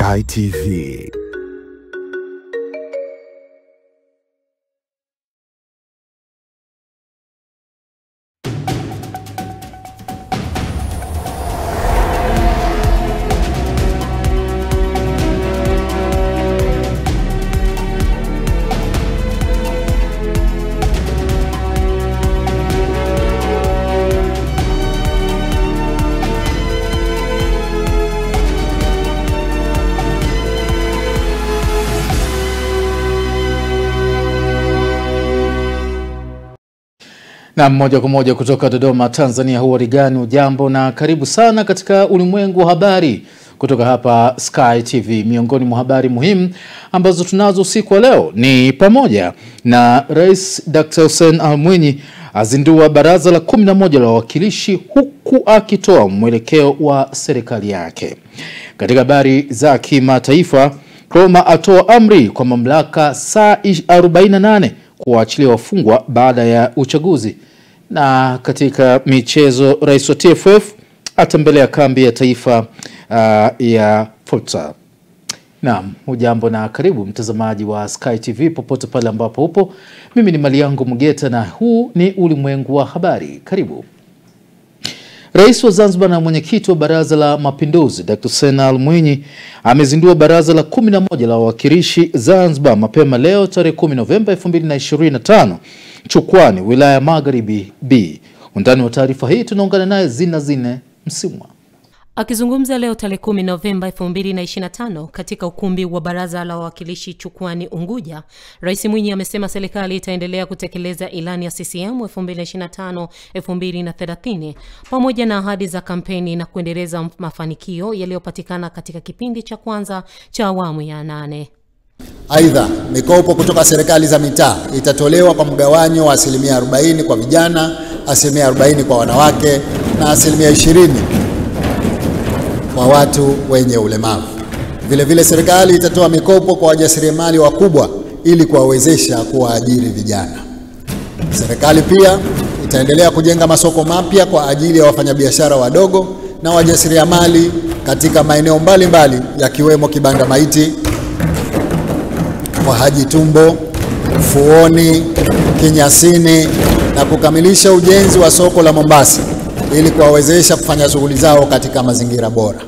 Sky TV. Na moja kwa moja kutoka Dodoma, Tanzania. Huwa gani ujambo na karibu sana katika ulimwengu wa habari kutoka hapa Sky TV. Miongoni mwa habari muhimu ambazo tunazo usiku wa leo ni pamoja na Rais Dr. Hussein Ali Mwinyi azindua baraza la 11 la wawakilishi huku akitoa mwelekeo wa serikali yake. Katika habari za kimataifa, Roma atoa amri kwa mamlaka saa 48 kuachilia wafungwa baada ya uchaguzi. Na katika michezo, rais wa TFF atembelea kambi ya taifa ya Forza. Naam, hujambo na karibu mtazamaji wa Sky TV popote pale ambapo upo. Mimi ni Maliango Mugeta na huu ni ulimwengu wa habari. Karibu. Rais wa Zanzibar na mwenyekiti wa Baraza la Mapinduzi Dr. Hussein Ali Mwinyi amezindua baraza la 11 la wawakilishi Zanzibar mapema leo tarehe 10 Novemba 2025 Chukwani, wilaya Magharibi B. Undani wa taarifa hii tunaungana naye Zine Msimwa. Akizungumza leo tarehe 10 Novemba 2025 katika ukumbi wa Baraza la Wawakilishi Chukwani, Unguja, Rais Mwinyi amesema serikali itaendelea kutekeleza ilani ya CCM 2025-2030 pamoja na ahadi za kampeni na kuendeleza mafanikio yaliyopatikana katika kipindi cha kwanza cha awamu ya 8. Aidha, mikopo kutoka serikali za mitaa itatolewa kwa mgawanyo wa 40% kwa vijana, 40% kwa wanawake na 20% kwa watu wenye ulemavu. Vile vile serikali itatoa mikopo kwa wajasiriamali wakubwa ili kuwawezesha kuwaajiri vijana. Serikali pia itaendelea kujenga masoko mapya kwa ajili ya wafanyabiashara wadogo na wajasiriamali katika maeneo mbalimbali yakiwemo Kibanda Maiti, kwa Haji Tumbo, Fuoni, Kinyasini na kukamilisha ujenzi wa soko la Mombasa ili kuwawezesha kufanya shughuli zao katika mazingira bora.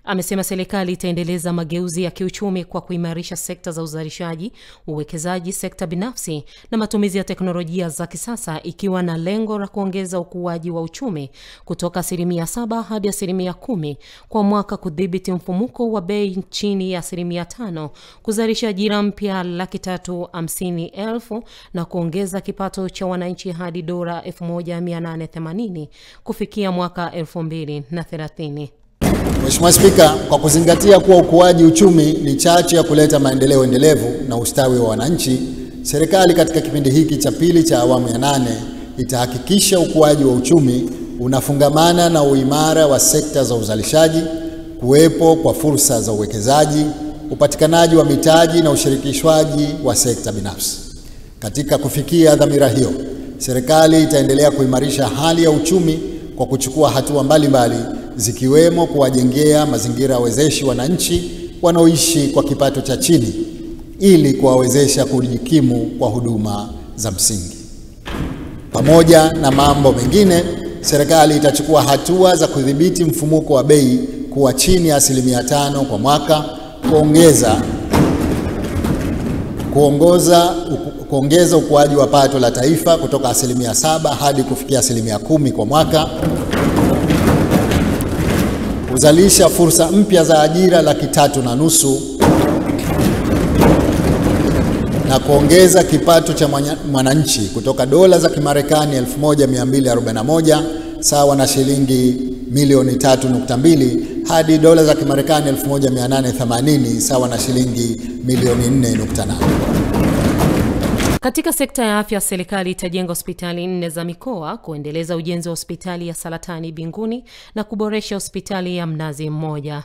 Amesema serikali itaendeleza mageuzi ya kiuchumi kwa kuimarisha sekta za uzalishaji, uwekezaji, sekta binafsi na matumizi ya teknolojia za kisasa, ikiwa na lengo la kuongeza ukuaji wa uchumi kutoka 7% hadi 10% kwa mwaka, kudhibiti mfumuko wa bei chini ya 5%, kuzalisha ajira mpya 350,000 na kuongeza kipato cha wananchi hadi dola 1880 kufikia mwaka 2030. Mheshimiwa Spika, kwa kuzingatia kuwa ukuaji uchumi ni chachu ya kuleta maendeleo endelevu na ustawi wa wananchi, serikali katika kipindi hiki cha pili cha awamu ya 8 itahakikisha ukuaji wa uchumi unafungamana na uimara wa sekta za uzalishaji, kuwepo kwa fursa za uwekezaji, upatikanaji wa mitaji na ushirikishwaji wa sekta binafsi. Katika kufikia dhamira hiyo, serikali itaendelea kuimarisha hali ya uchumi kwa kuchukua hatua mbalimbali zikiwemo kuwajengea mazingira wezeshi wananchi wanaoishi kwa kipato cha chini ili kuwawezesha kujikimu kwa huduma za msingi. Pamoja na mambo mengine, serikali itachukua hatua za kudhibiti mfumuko wa bei kuwa chini ya 5% kwa mwaka, kuongeza ukuaji wa pato la taifa kutoka 7% hadi kufikia 10% kwa mwaka, kuzalisha fursa mpya za ajira 350,000 na kuongeza kipato cha mwananchi kutoka dola za Kimarekani 1241 sawa na shilingi milioni 3.2 hadi dola za Kimarekani 1880 sawa na shilingi milioni 4.8. Katika sekta ya afya, serikali itajenga hospitali 4 za mikoa, kuendeleza ujenzi wa hospitali ya Saratani Binguni na kuboresha hospitali ya Mnazi Mmoja.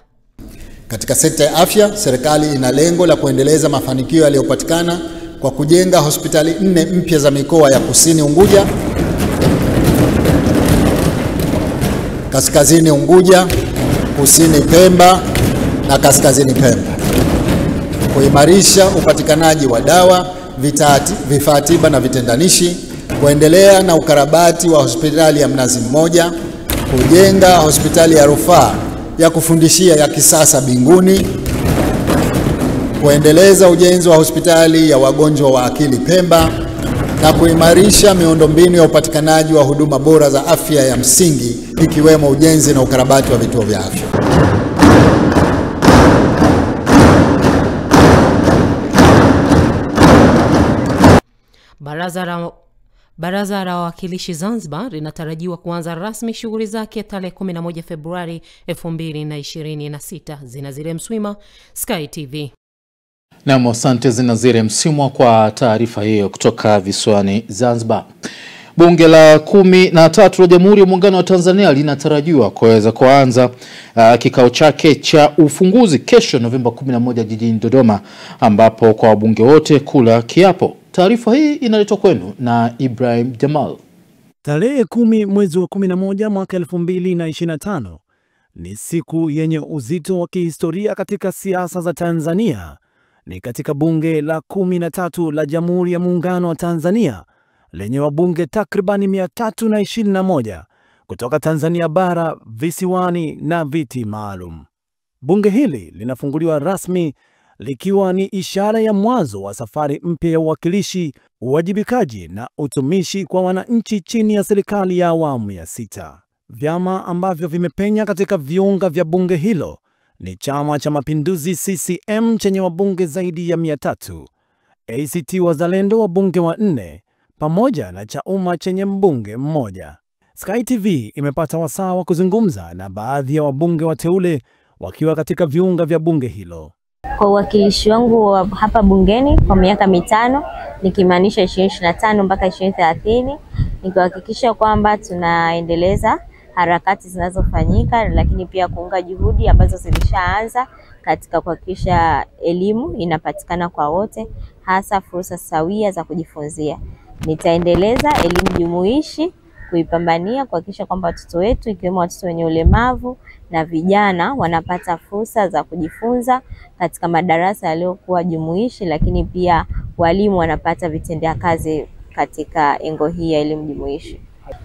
Katika sekta ya afya, serikali ina lengo la kuendeleza mafanikio yaliyopatikana kwa kujenga hospitali 4 mpya za mikoa ya Kusini Unguja, Kaskazini Unguja, Kusini Pemba, na Kaskazini Pemba, kuimarisha upatikanaji wa dawa, vifaa tiba na vitendanishi, kuendelea na ukarabati wa hospitali ya Mnazi Mmoja, kujenga hospitali ya rufaa ya kufundishia ya kisasa Binguni, kuendeleza ujenzi wa hospitali ya wagonjwa wa akili Pemba, na kuimarisha miundombinu ya upatikanaji wa huduma bora za afya ya msingi ikiwemo ujenzi na ukarabati wa vituo vya afya. Baraza la Wawakilishi Zanzibar linatarajiwa kuanza rasmi shughuli zake tarehe 11 Februari 2026. Zinazire Mswima, Sky TV. Naam, asante Zinazire Msimwa kwa taarifa hiyo kutoka visiwani Zanzibar. Bunge la 13 la Jamhuri ya Muungano wa Tanzania linatarajiwa kuweza kuanza kikao chake cha ufunguzi kesho Novemba 11 jijini Dodoma, ambapo kwa wabunge wote kula kiapo. Taarifa hii inaletwa kwenu na Ibrahim Jamal. Tarehe 10 mwezi wa 11 mwaka 2025 ni siku yenye uzito wa kihistoria katika siasa za Tanzania. Ni katika bunge la 13 la Jamhuri ya Muungano wa Tanzania lenye wabunge takribani 321 kutoka Tanzania bara, visiwani na viti maalum. Bunge hili linafunguliwa rasmi likiwa ni ishara ya mwanzo wa safari mpya ya uwakilishi, uwajibikaji na utumishi kwa wananchi chini ya serikali ya awamu ya 6. Vyama ambavyo vimepenya katika viunga vya bunge hilo ni Chama cha Mapinduzi CCM chenye wabunge zaidi ya 300, ACT Wazalendo wabunge 4, pamoja na Chauma chenye mbunge mmoja. Sky TV imepata wasaa wa kuzungumza na baadhi ya wabunge wateule wakiwa katika viunga vya bunge hilo. Kwa uwakilishi wangu wa hapa bungeni kwa miaka 5, nikimaanisha 2025 mpaka 2030, nikihakikisha kwamba tunaendeleza harakati zinazofanyika, lakini pia kuunga juhudi ambazo zilishaanza katika kuhakikisha elimu inapatikana kwa wote, hasa fursa sawia za kujifunzia. Nitaendeleza elimu jumuishi, kuipambania kuhakikisha kwamba watoto wetu ikiwemo watoto wenye ulemavu na vijana wanapata fursa za kujifunza katika madarasa yaliyokuwa jumuishi, lakini pia walimu wanapata vitendea kazi katika engo hii ya elimu jumuishi.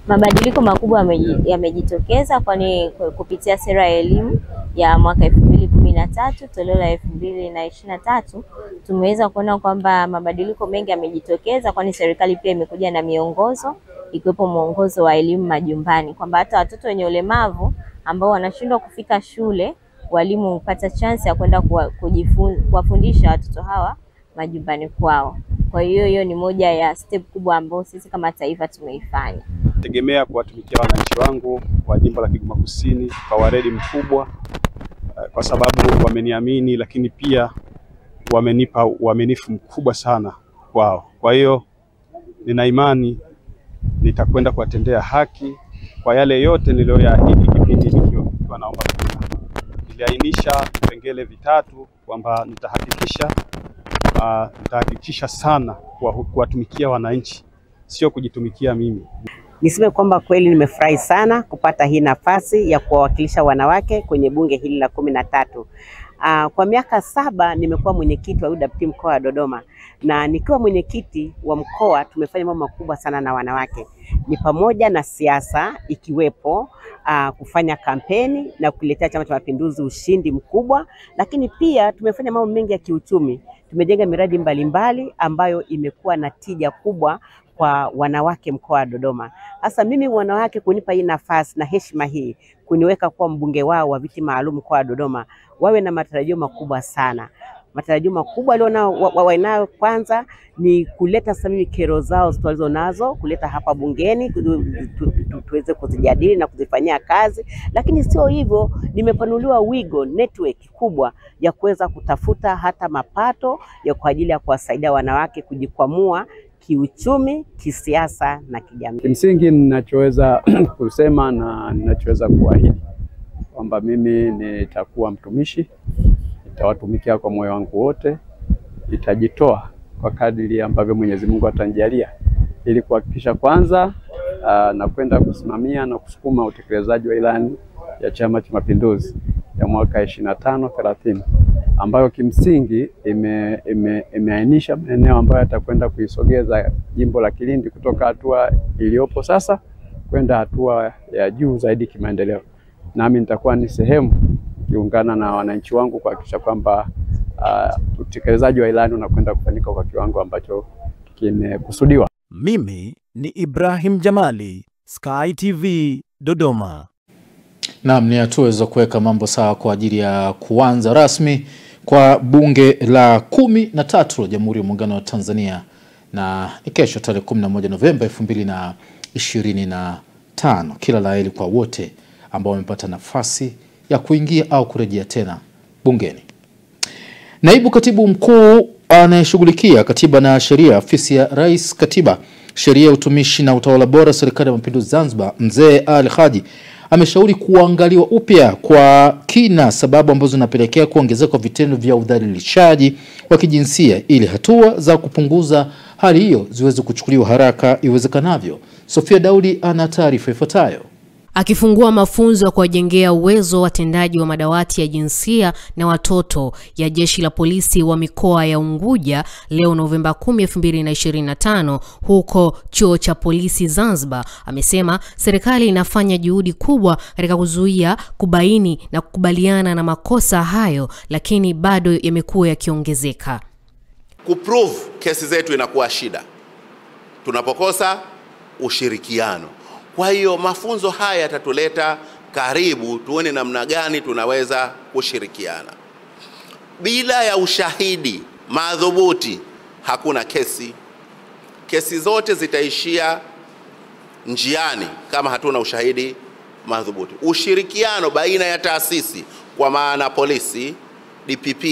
Mabadiliko makubwa yamejitokeza kwani kupitia sera ya elimu ya mwaka 2013 toleo la 2023 tumeweza kuona kwamba mabadiliko mengi yamejitokeza, kwani serikali pia imekuja na miongozo ikiwepo mwongozo wa elimu majumbani, kwamba hata watoto wenye ulemavu ambao wanashindwa kufika shule, walimu hupata chance ya kwenda kuwafundisha watoto hawa majumbani kwao. Kwa hiyo ni moja ya step kubwa ambayo sisi kama taifa tumeifanya. Tegemea kuwatumikia wananchi wangu wa jimbo la Kigoma Kusini kwa weledi mkubwa, kwa sababu wameniamini, lakini pia wamenipa uaminifu mkubwa sana kwao. Kwa hiyo nina imani nitakwenda kuwatendea haki kwa yale yote niliyoyaahidi kipindi nikiwa naomba kura. Niliainisha vipengele vitatu kwamba nitahakikisha sana kuwatumikia wananchi, sio kujitumikia mimi. Niseme kwamba kweli nimefurahi sana kupata hii nafasi ya kuwawakilisha wanawake kwenye bunge hili la 13. Kwa miaka 7 nimekuwa mwenyekiti wa UWT mkoa wa Dodoma, na nikiwa mwenyekiti wa mkoa tumefanya mambo makubwa sana na wanawake. Ni pamoja na siasa ikiwepo kufanya kampeni na kuletea Chama cha Mapinduzi ushindi mkubwa, lakini pia tumefanya mambo mengi ya kiuchumi. Tumejenga miradi mbalimbali ambayo imekuwa na tija kubwa kwa wanawake mkoa wa Dodoma. Hasa mimi wanawake kunipa hii nafasi na heshima hii, kuniweka kuwa mbunge wao wa viti maalum mkoa wa Dodoma, wawe na matarajio makubwa sana. Matarajio makubwa wanayo kwanza ni kuleta sasa kero zao tulizo nazo, kuleta hapa bungeni tuweze kuzijadili na kuzifanyia kazi. Lakini sio hivyo, nimepanuliwa wigo network kubwa ya kuweza kutafuta hata mapato ya kwa ajili ya kuwasaidia wanawake kujikwamua kiuchumi, kisiasa na kijamii. Kimsingi ninachoweza kusema na ninachoweza kuahidi kwamba mimi nitakuwa mtumishi, nitawatumikia kwa moyo wangu wote, nitajitoa kwa kadiri ambavyo Mwenyezi Mungu atanijalia ili kuhakikisha kwanza na kwenda kusimamia na kusukuma utekelezaji wa ilani ya Chama cha Mapinduzi ya mwaka 25-30 ambayo kimsingi imeainisha maeneo ambayo yatakwenda kuisogeza jimbo la Kilindi kutoka hatua iliyopo sasa kwenda hatua ya juu zaidi kimaendeleo. Nami nitakuwa ni sehemu kiungana na wananchi wangu kuhakikisha kwamba utekelezaji wa ilani unakwenda kufanyika kwa kiwango ambacho kimekusudiwa. Mimi ni Ibrahim Jamali, Sky TV, Dodoma. Naam, ni hatua za kuweka mambo sawa kwa ajili ya kuanza rasmi kwa bunge la 13 la Jamhuri ya Muungano wa Tanzania, na kesho tarehe 11 Novemba 2025. Kila la heri kwa wote ambao wamepata nafasi ya kuingia au kurejea tena bungeni. Naibu Katibu Mkuu anayeshughulikia Katiba na Sheria, Ofisi ya Rais, Katiba, Sheria, Utumishi na Utawala Bora, Serikali ya Mapinduzi Zanzibar, Mzee Ali Haji ameshauri kuangaliwa upya kwa kina sababu ambazo zinapelekea kuongezeka kwa vitendo vya udhalilishaji wa kijinsia ili hatua za kupunguza hali hiyo ziweze kuchukuliwa haraka iwezekanavyo. Sofia Daudi ana taarifa ifuatayo. Akifungua mafunzo ya kuwajengea uwezo watendaji wa madawati ya jinsia na watoto ya Jeshi la Polisi wa mikoa ya Unguja leo Novemba 10, 2025 huko Chuo cha Polisi Zanzibar, amesema serikali inafanya juhudi kubwa katika kuzuia, kubaini na kukubaliana na makosa hayo, lakini bado yamekuwa yakiongezeka. Kuprove kesi zetu inakuwa shida tunapokosa ushirikiano. Kwa hiyo mafunzo haya yatatuleta karibu, tuone namna gani tunaweza kushirikiana. Bila ya ushahidi madhubuti hakuna kesi. Kesi zote zitaishia njiani kama hatuna ushahidi madhubuti. Ushirikiano baina ya taasisi, kwa maana polisi, DPP,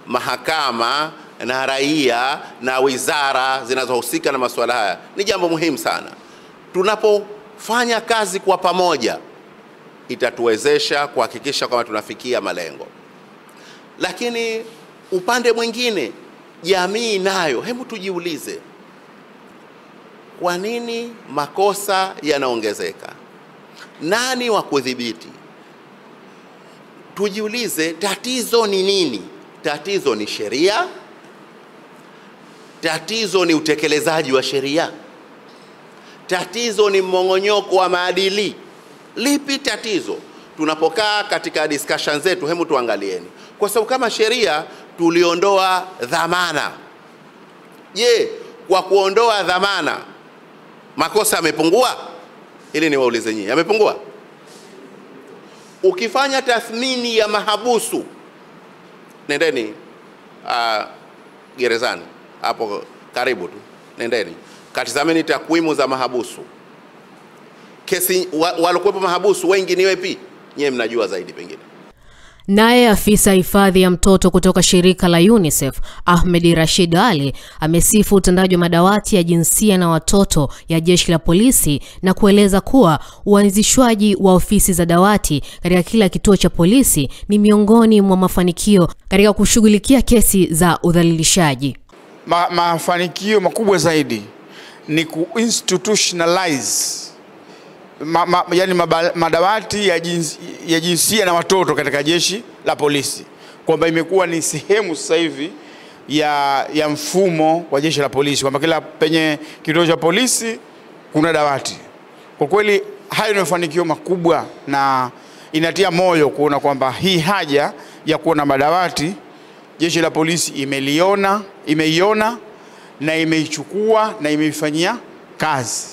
mahakama na raia na wizara zinazohusika na masuala haya ni jambo muhimu sana. Tunapofanya kazi kwa pamoja itatuwezesha kuhakikisha kwamba tunafikia malengo. Lakini upande mwingine, jamii nayo, hebu tujiulize, kwa nini makosa yanaongezeka? Nani wa kudhibiti? Tujiulize, tatizo ni nini? Tatizo ni sheria? Tatizo ni utekelezaji wa sheria? Tatizo ni mmong'onyoko wa maadili? Lipi tatizo? Tunapokaa katika discussion zetu, hebu tuangalieni. Kwa sababu kama sheria tuliondoa dhamana, je, kwa kuondoa dhamana makosa yamepungua? Ili niwaulize nyinyi, yamepungua? Ukifanya tathmini ya mahabusu, nendeni gerezani hapo karibu tu, nendeni katizameni takwimu za mahabusu. Kesi walokuwepo mahabusu wengi ni wapi? Nyewe mnajua zaidi pengine. Naye afisa hifadhi ya mtoto kutoka shirika la UNICEF, Ahmed Rashid Ali, amesifu utendaji wa madawati ya jinsia na watoto ya Jeshi la Polisi na kueleza kuwa uanzishwaji wa ofisi za dawati katika kila kituo cha polisi ni miongoni mwa mafanikio katika kushughulikia kesi za udhalilishaji. Mafanikio makubwa zaidi ni ku-institutionalize yani madawati ya jinsia na watoto katika Jeshi la Polisi, kwamba imekuwa ni sehemu sasa hivi ya mfumo wa Jeshi la Polisi, kwamba kila penye kituo cha polisi kuna dawati. Kwa kweli hayo ni mafanikio makubwa na inatia moyo kuona kwamba hii haja ya kuwa na madawati Jeshi la Polisi imeiona na imeichukua na imeifanyia kazi.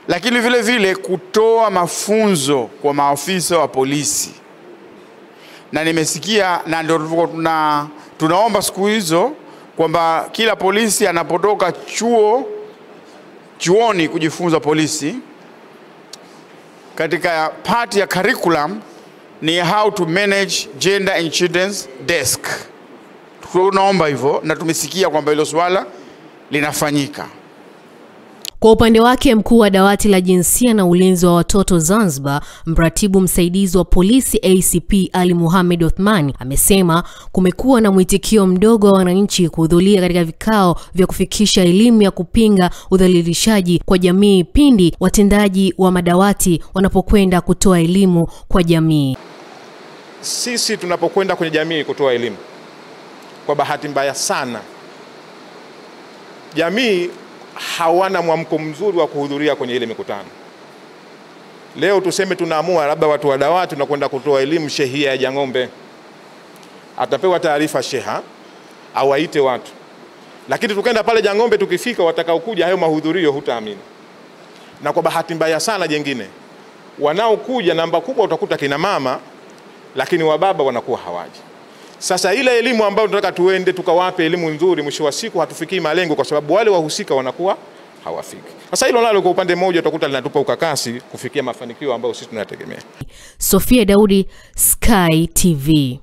Lakini vile vile kutoa mafunzo kwa maafisa wa polisi. Na nimesikia na ndio tunaomba siku hizo kwamba kila polisi anapotoka chuoni kujifunza polisi, katika part ya curriculum ni how to manage gender and children's desk. Tunaomba hivyo na tumesikia kwamba hilo swala linafanyika. Kwa upande wake, mkuu wa dawati la jinsia na ulinzi wa watoto Zanzibar, mratibu msaidizi wa polisi ACP Ali Mohamed Othman, amesema kumekuwa na mwitikio mdogo wa wananchi kuhudhuria katika vikao vya kufikisha elimu ya kupinga udhalilishaji kwa jamii pindi watendaji wa madawati wanapokwenda kutoa elimu kwa jamii. sisi tunapokwenda kwenye jamii kutoa elimu, kwa bahati mbaya sana jamii hawana mwamko mzuri wa kuhudhuria kwenye ile mikutano. Leo tuseme tunaamua labda watu wa dawati tunakwenda kutoa elimu shehia ya Jang'ombe, atapewa taarifa sheha au aite watu, lakini tukaenda pale Jang'ombe, tukifika watakaokuja hayo mahudhurio hutaamini. Na kwa bahati mbaya sana jengine, wanaokuja namba kubwa utakuta kina mama, lakini wababa wanakuwa hawaji. Sasa ile elimu ambayo tunataka tuende tukawape elimu nzuri, mwisho wa siku hatufikii malengo kwa sababu wale wahusika wanakuwa hawafiki. Sasa hilo nalo kwa upande mmoja utakuta linatupa ukakasi kufikia mafanikio ambayo sisi tunategemea. Sofia Daudi, Sky TV.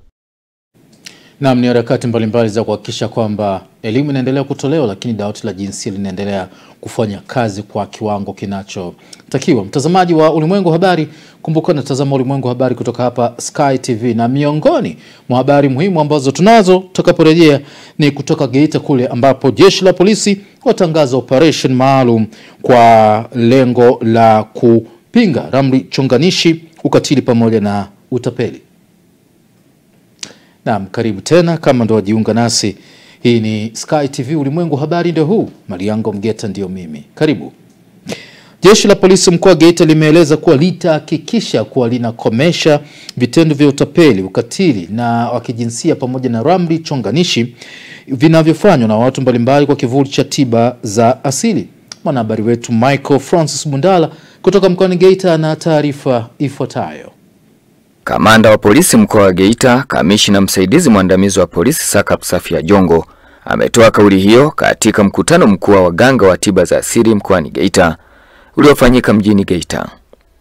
Naam, ni harakati mbalimbali za kuhakikisha kwamba elimu inaendelea kutolewa, lakini dawati la jinsia linaendelea kufanya kazi kwa kiwango kinachotakiwa. Mtazamaji wa Ulimwengu Habari, kumbuka natazama Ulimwengu Habari kutoka hapa Sky TV, na miongoni mwa habari muhimu ambazo tunazo tutakaporejea ni kutoka Geita kule ambapo jeshi la polisi watangaza operation maalum kwa lengo la kupinga ramli chonganishi, ukatili pamoja na utapeli. Naam, karibu tena kama ndo wajiunga nasi. Hii ni Sky TV Ulimwengu Habari, ndio huu. Mariango Mgeta ndio mimi. Karibu. Jeshi la polisi mkoa wa Geita limeeleza kuwa litahakikisha kuwa linakomesha vitendo vya utapeli, ukatili na wa kijinsia pamoja na ramli chonganishi vinavyofanywa na watu mbalimbali kwa kivuli cha tiba za asili. Mwanahabari wetu Michael Francis Mundala kutoka mkoani Geita na taarifa ifuatayo. Kamanda wa polisi mkoa wa Geita, kamishna msaidizi mwandamizi wa polisi Sakap Safia Jongo, ametoa kauli hiyo katika mkutano mkuu wa waganga wa tiba za asili mkoani Geita uliofanyika mjini Geita.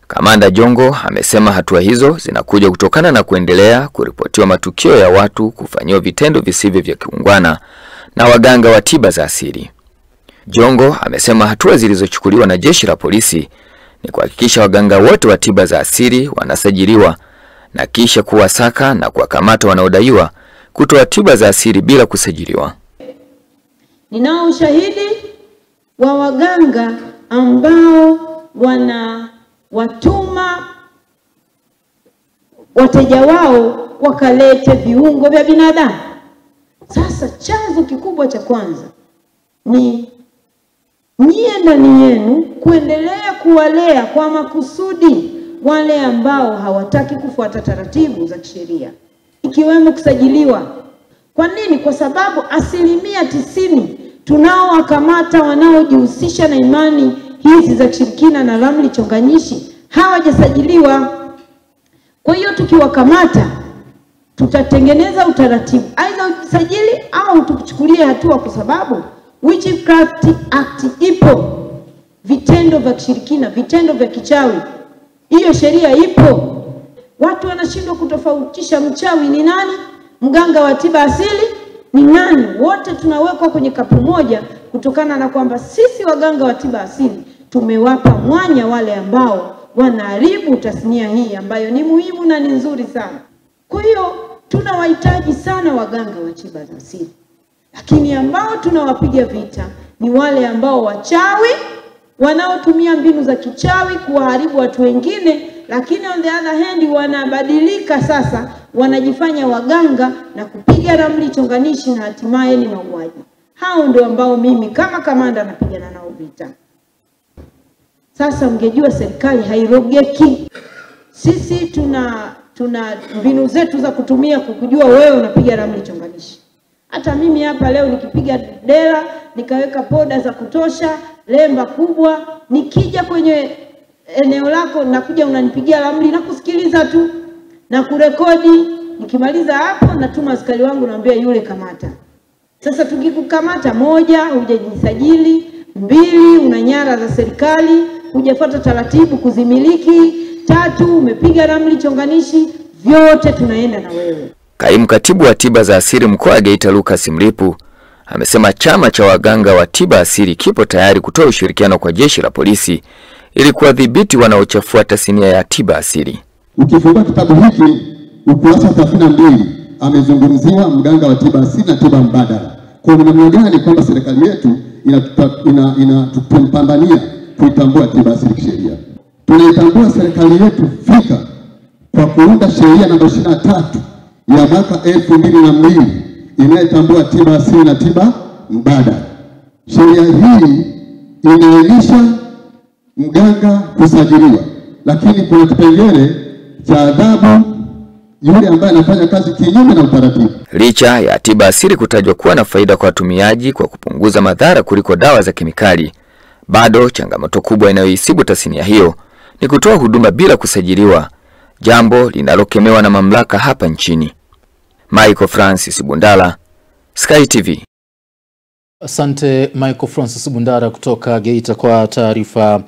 Kamanda Jongo amesema hatua hizo zinakuja kutokana na kuendelea kuripotiwa matukio ya watu kufanyiwa vitendo visivyo vya kiungwana na waganga wa tiba za asili. Jongo amesema hatua zilizochukuliwa na jeshi la polisi ni kuhakikisha waganga wote wa tiba za asili wanasajiliwa na kisha kuwasaka na kuwakamata wanaodaiwa kutoa tiba za asili bila kusajiliwa. Ninao ushahidi wa waganga ambao watuma wateja wao wakalete viungo vya binadamu. Sasa chanzo kikubwa cha kwanza ni nyie ndani yenu kuendelea kuwalea kwa makusudi wale ambao hawataki kufuata taratibu za kisheria, ikiwemo kusajiliwa. Kwa nini? Kwa sababu 90% tunaowakamata wanaojihusisha na imani hizi za kishirikina na ramli chonganishi hawajasajiliwa. Kwa hiyo tukiwakamata tutatengeneza utaratibu, aidha ujisajili au tukuchukulie hatua, kwa sababu Witchcraft Act ipo, vitendo vya kishirikina, vitendo vya kichawi, hiyo sheria ipo. Watu wanashindwa kutofautisha mchawi ni nani, mganga wa tiba asili ni nani. Wote tunawekwa kwenye kapu moja kutokana na kwamba sisi waganga wa tiba asili tumewapa mwanya wale ambao wanaharibu tasnia hii ambayo ni muhimu na ni nzuri sana. Kwa hiyo tunawahitaji sana waganga wa tiba za asili, lakini ambao tunawapiga vita ni wale ambao wachawi wanaotumia mbinu za kichawi kuwaharibu watu wengine, lakini on the other hand wanabadilika sasa, wanajifanya waganga na kupiga ramli chonganishi na hatimaye ni mauaji. Hao ndio ambao mimi kama kamanda napigana nao vita. Sasa mngejua serikali hairogeki. Sisi tuna mbinu zetu za kutumia kukujua wewe unapiga ramli chonganishi. Hata mimi hapa leo nikipiga dela, nikaweka poda za kutosha, lemba kubwa, nikija kwenye eneo lako nakuja unanipigia ramli na kusikiliza tu na kurekodi. Nikimaliza hapo natuma askari wangu naambia yule kamata. Sasa tukikukamata, 1 hujajisajili, 2 una nyara za serikali, hujafuata taratibu kuzimiliki, 3 umepiga ramli chonganishi, vyote tunaenda na wewe. Kaimu katibu wa tiba za asili mkoa wa Geita Lucas Mlipu amesema chama cha waganga wa tiba asili kipo tayari kutoa ushirikiano kwa jeshi la polisi ili kuwadhibiti wanaochafua tasnia ya tiba asili. Ukifungua kitabu hiki ukurasa 32 amezungumziwa mganga wa tiba asili na tiba mbadala. Kwa namna gani kwamba serikali yetu inatupambania kuitambua tiba asili kisheria. Tunaitambua serikali yetu fika kwa kuunda sheria namba 23 ya mwaka 2002 inayotambua tiba asili na tiba mbadala. Sheria hii inaainisha mganga kusajiliwa, lakini kuna kipengele cha adhabu yule ambaye anafanya kazi kinyume na utaratibu. Licha ya tiba asili kutajwa kuwa na faida kwa watumiaji kwa kupunguza madhara kuliko dawa za kemikali, bado changamoto kubwa inayoisibu tasnia hiyo ni kutoa huduma bila kusajiliwa, jambo linalokemewa na mamlaka hapa nchini. Michael Francis Bundala, Sky TV. Asante Michael Francis Bundala kutoka Geita kwa taarifa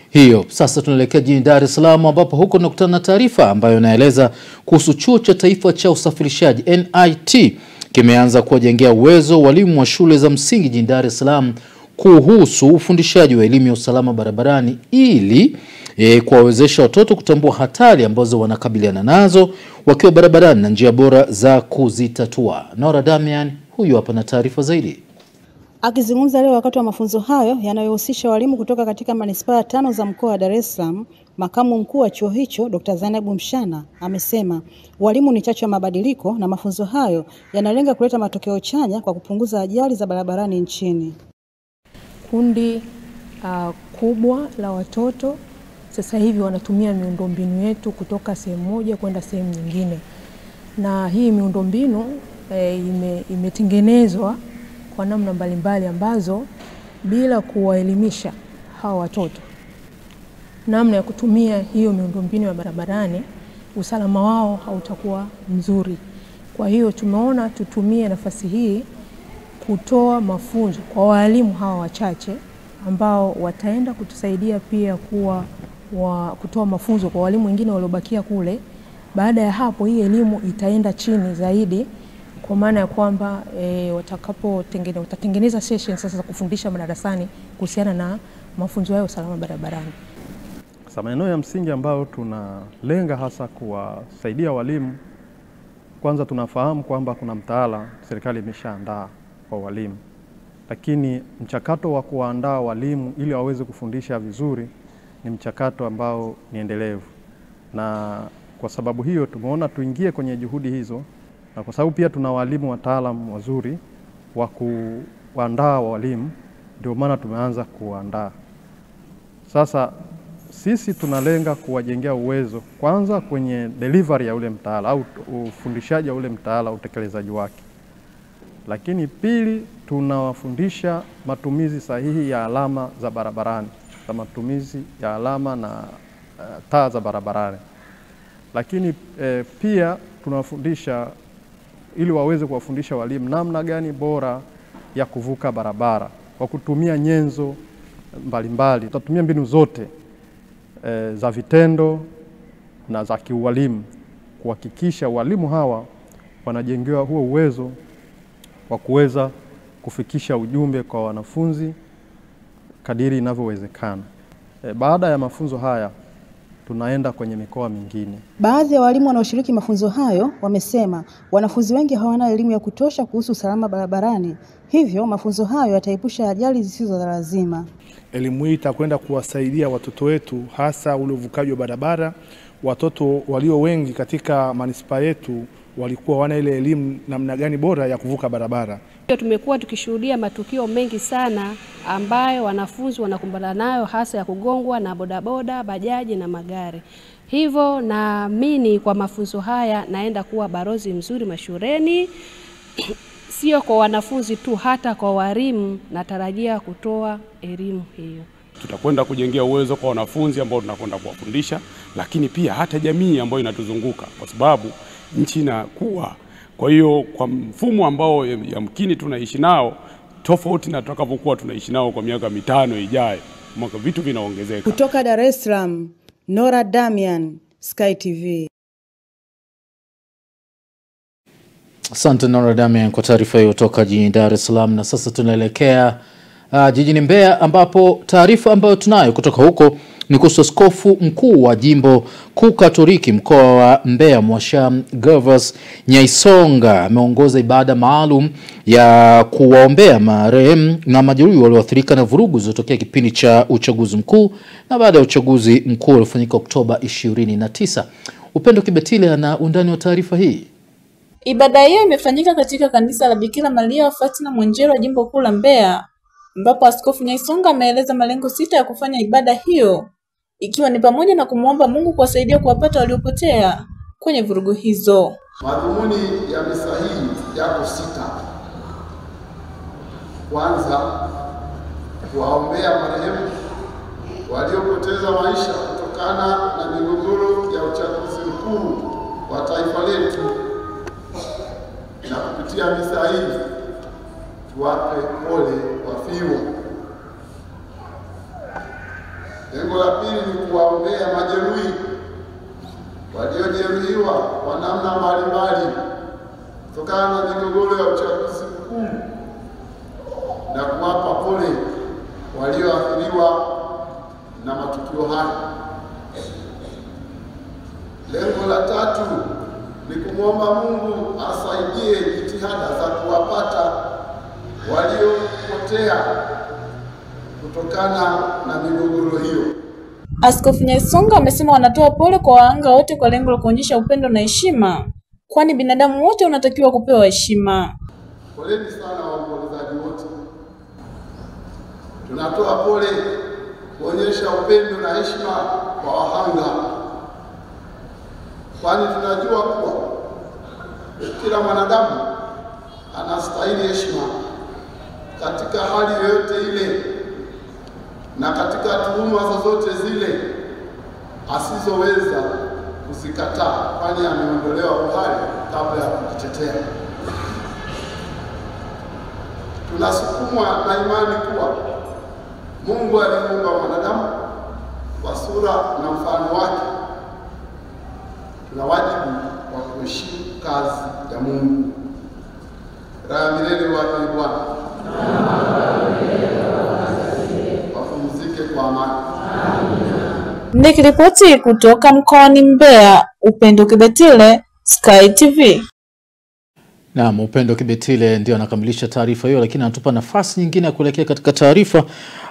hiyo. Sasa tunaelekea jijini Dar es Salaam ambapo huko tunakutana na taarifa ambayo inaeleza kuhusu Chuo cha Taifa cha Usafirishaji NIT kimeanza kuwajengea uwezo walimu wa shule za msingi jijini Dar es Salaam kuhusu ufundishaji wa elimu ya usalama barabarani ili kuwawezesha watoto kutambua hatari ambazo wanakabiliana nazo wakiwa barabarani na njia bora za kuzitatua. Nora Damian huyu hapa na taarifa zaidi. Akizungumza leo wakati wa mafunzo hayo yanayohusisha walimu kutoka katika manispaa 5 za mkoa wa Dar es Salaam, makamu mkuu wa chuo hicho Dr. Zainabu Mshana amesema walimu ni chachu ya mabadiliko na mafunzo hayo yanalenga kuleta matokeo chanya kwa kupunguza ajali za barabarani nchini. Kundi kubwa la watoto sasa hivi wanatumia miundombinu yetu kutoka sehemu moja kwenda sehemu nyingine, na hii miundombinu imetengenezwa kwa namna mbalimbali ambazo bila kuwaelimisha hawa watoto namna ya kutumia hiyo miundombinu ya barabarani, usalama wao hautakuwa mzuri. Kwa hiyo tumeona tutumie nafasi hii kutoa mafunzo kwa walimu hawa wachache ambao wataenda kutusaidia pia kutoa mafunzo kwa walimu wengine waliobakia kule. Baada ya hapo hii elimu itaenda chini zaidi, kwa maana ya kwamba watatengeneza sessions sasa za kufundisha madarasani kuhusiana na mafunzo ya usalama barabarani. Sasa maeneo ya msingi ambayo tunalenga hasa kuwasaidia walimu, kwanza tunafahamu kwamba kuna mtaala serikali imeshaandaa kwa walimu, lakini mchakato wa kuandaa walimu ili waweze kufundisha vizuri ni mchakato ambao ni endelevu, na kwa sababu hiyo tumeona tuingie kwenye juhudi hizo, na kwa sababu pia tuna walimu wataalamu wazuri wa kuandaa walimu, ndio maana tumeanza kuandaa. Sasa sisi tunalenga kuwajengea uwezo kwanza kwenye delivery ya ule mtaala au ufundishaji wa ule mtaala, utekelezaji wake. Lakini pili, tunawafundisha matumizi sahihi ya alama za barabarani, za matumizi ya alama na taa za barabarani. Lakini pia tunawafundisha ili waweze kuwafundisha walimu namna gani bora ya kuvuka barabara kwa kutumia nyenzo mbalimbali. Tutatumia mbinu zote za vitendo na za kiualimu kuhakikisha walimu hawa wanajengewa huo uwezo wa kuweza kufikisha ujumbe kwa wanafunzi kadiri inavyowezekana. Baada ya mafunzo haya tunaenda kwenye mikoa mingine. Baadhi ya walimu wanaoshiriki mafunzo hayo wamesema wanafunzi wengi hawana elimu ya kutosha kuhusu usalama barabarani, hivyo mafunzo hayo yataepusha ajali zisizo za lazima. Elimu hii itakwenda kuwasaidia watoto wetu, hasa ule uvukaji wa barabara. Watoto walio wengi katika manispaa yetu walikuwa wana ile elimu namna gani bora ya kuvuka barabara. Tumekuwa tukishuhudia matukio mengi sana ambayo wanafunzi wanakumbana nayo, hasa ya kugongwa na bodaboda, bajaji na magari. Hivyo naamini kwa mafunzo haya naenda kuwa balozi mzuri mashuleni, sio kwa wanafunzi tu, hata kwa walimu natarajia kutoa elimu hiyo. Tutakwenda kujengea uwezo kwa wanafunzi ambao tunakwenda kuwafundisha, lakini pia hata jamii ambayo inatuzunguka, kwa sababu nchi inakuwa. Kwa hiyo kwa mfumo ambao yamkini tunaishi nao tofauti na tutakavyokuwa tunaishi nao kwa miaka 5 ijayo, mwaka vitu vinaongezeka. Kutoka Dar es Salaam, Nora Damian, Sky TV. Asante Nora Damian kwa taarifa hiyo kutoka jijini Dar es Salaam. Na sasa tunaelekea jijini Mbeya ambapo taarifa ambayo tunayo kutoka huko ni kuhusu askofu mkuu wa jimbo kuu Katoliki mkoa wa Mbeya Mwasham Gervas Nyaisonga ameongoza ibada maalum ya kuwaombea marehemu na majeruhi walioathirika na vurugu zilizotokea kipindi cha uchaguzi mkuu na baada ya uchaguzi mkuu uliofanyika Oktoba 29. Upendo Kibetile ana undani wa taarifa hii. Ibada hiyo imefanyika katika kanisa la Bikira Maria wa Fatima Mwenjero, jimbo kuu la Mbeya, ambapo Askofu Nyaisonga ameeleza malengo 6 ya kufanya ibada hiyo, ikiwa ni pamoja na kumwomba Mungu kuwasaidia kuwapata waliopotea kwenye vurugu hizo. Madhumuni ya misa hii yako 6. Kwanza, kuwaombea marehemu waliopoteza maisha kutokana na migogoro ya uchaguzi mkuu wa taifa letu, na kupitia misa hii tuwape pole wafiwa. Lengo la pili ni kuwaombea majeruhi waliojeruhiwa kwa namna mbalimbali kutokana na migogoro ya uchaguzi mkuu, na kuwapa pole walioathiriwa na matukio haya. Lengo la tatu ni kumwomba Mungu asaidie jitihada za kuwapata waliopotea kutokana na migogoro hiyo. Askofu Nyaisonga amesema wanatoa pole kwa wahanga wote kwa lengo la kuonyesha upendo na heshima, kwani binadamu wote wanatakiwa kupewa heshima. Poleni sana waombolezaji wote. Tunatoa pole kuonyesha upendo na heshima kwa wahanga, kwani tunajua kuwa kila mwanadamu anastahili heshima katika hali yoyote ile na katika tuhuma zozote zile asizoweza kuzikataa, kwani ameondolewa uhai kabla ya kujitetea. Tunasukumwa na imani kuwa Mungu alimuumba mwanadamu kwa sura na mfano wake. Tuna wajibu wa kuheshimu kazi ya Mungu. Raha milele wape Bwana. Wapumzike kwa amani. Nikiripoti kutoka mkoani Mbeya, Upendo Kibetile, Sky TV. Naam, Upendo Kibetile ndio anakamilisha taarifa hiyo, lakini anatupa nafasi nyingine ya kuelekea katika taarifa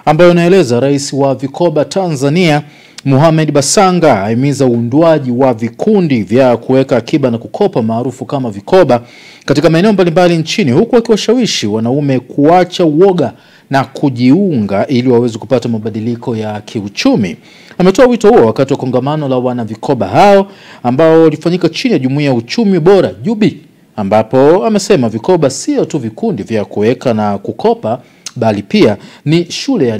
ambayo inaeleza Rais wa Vikoba Tanzania Mohamed Basanga ahimiza uundwaji wa vikundi vya kuweka akiba na kukopa maarufu kama vikoba katika maeneo mbalimbali nchini, huku akiwashawishi wanaume kuacha uoga na kujiunga ili waweze kupata mabadiliko ya kiuchumi. Ametoa wito huo wakati wa kongamano la wana vikoba hao ambao ulifanyika chini ya Jumuiya ya Uchumi Bora JUBI, ambapo amesema vikoba sio tu vikundi vya kuweka na kukopa, bali pia ni shule ya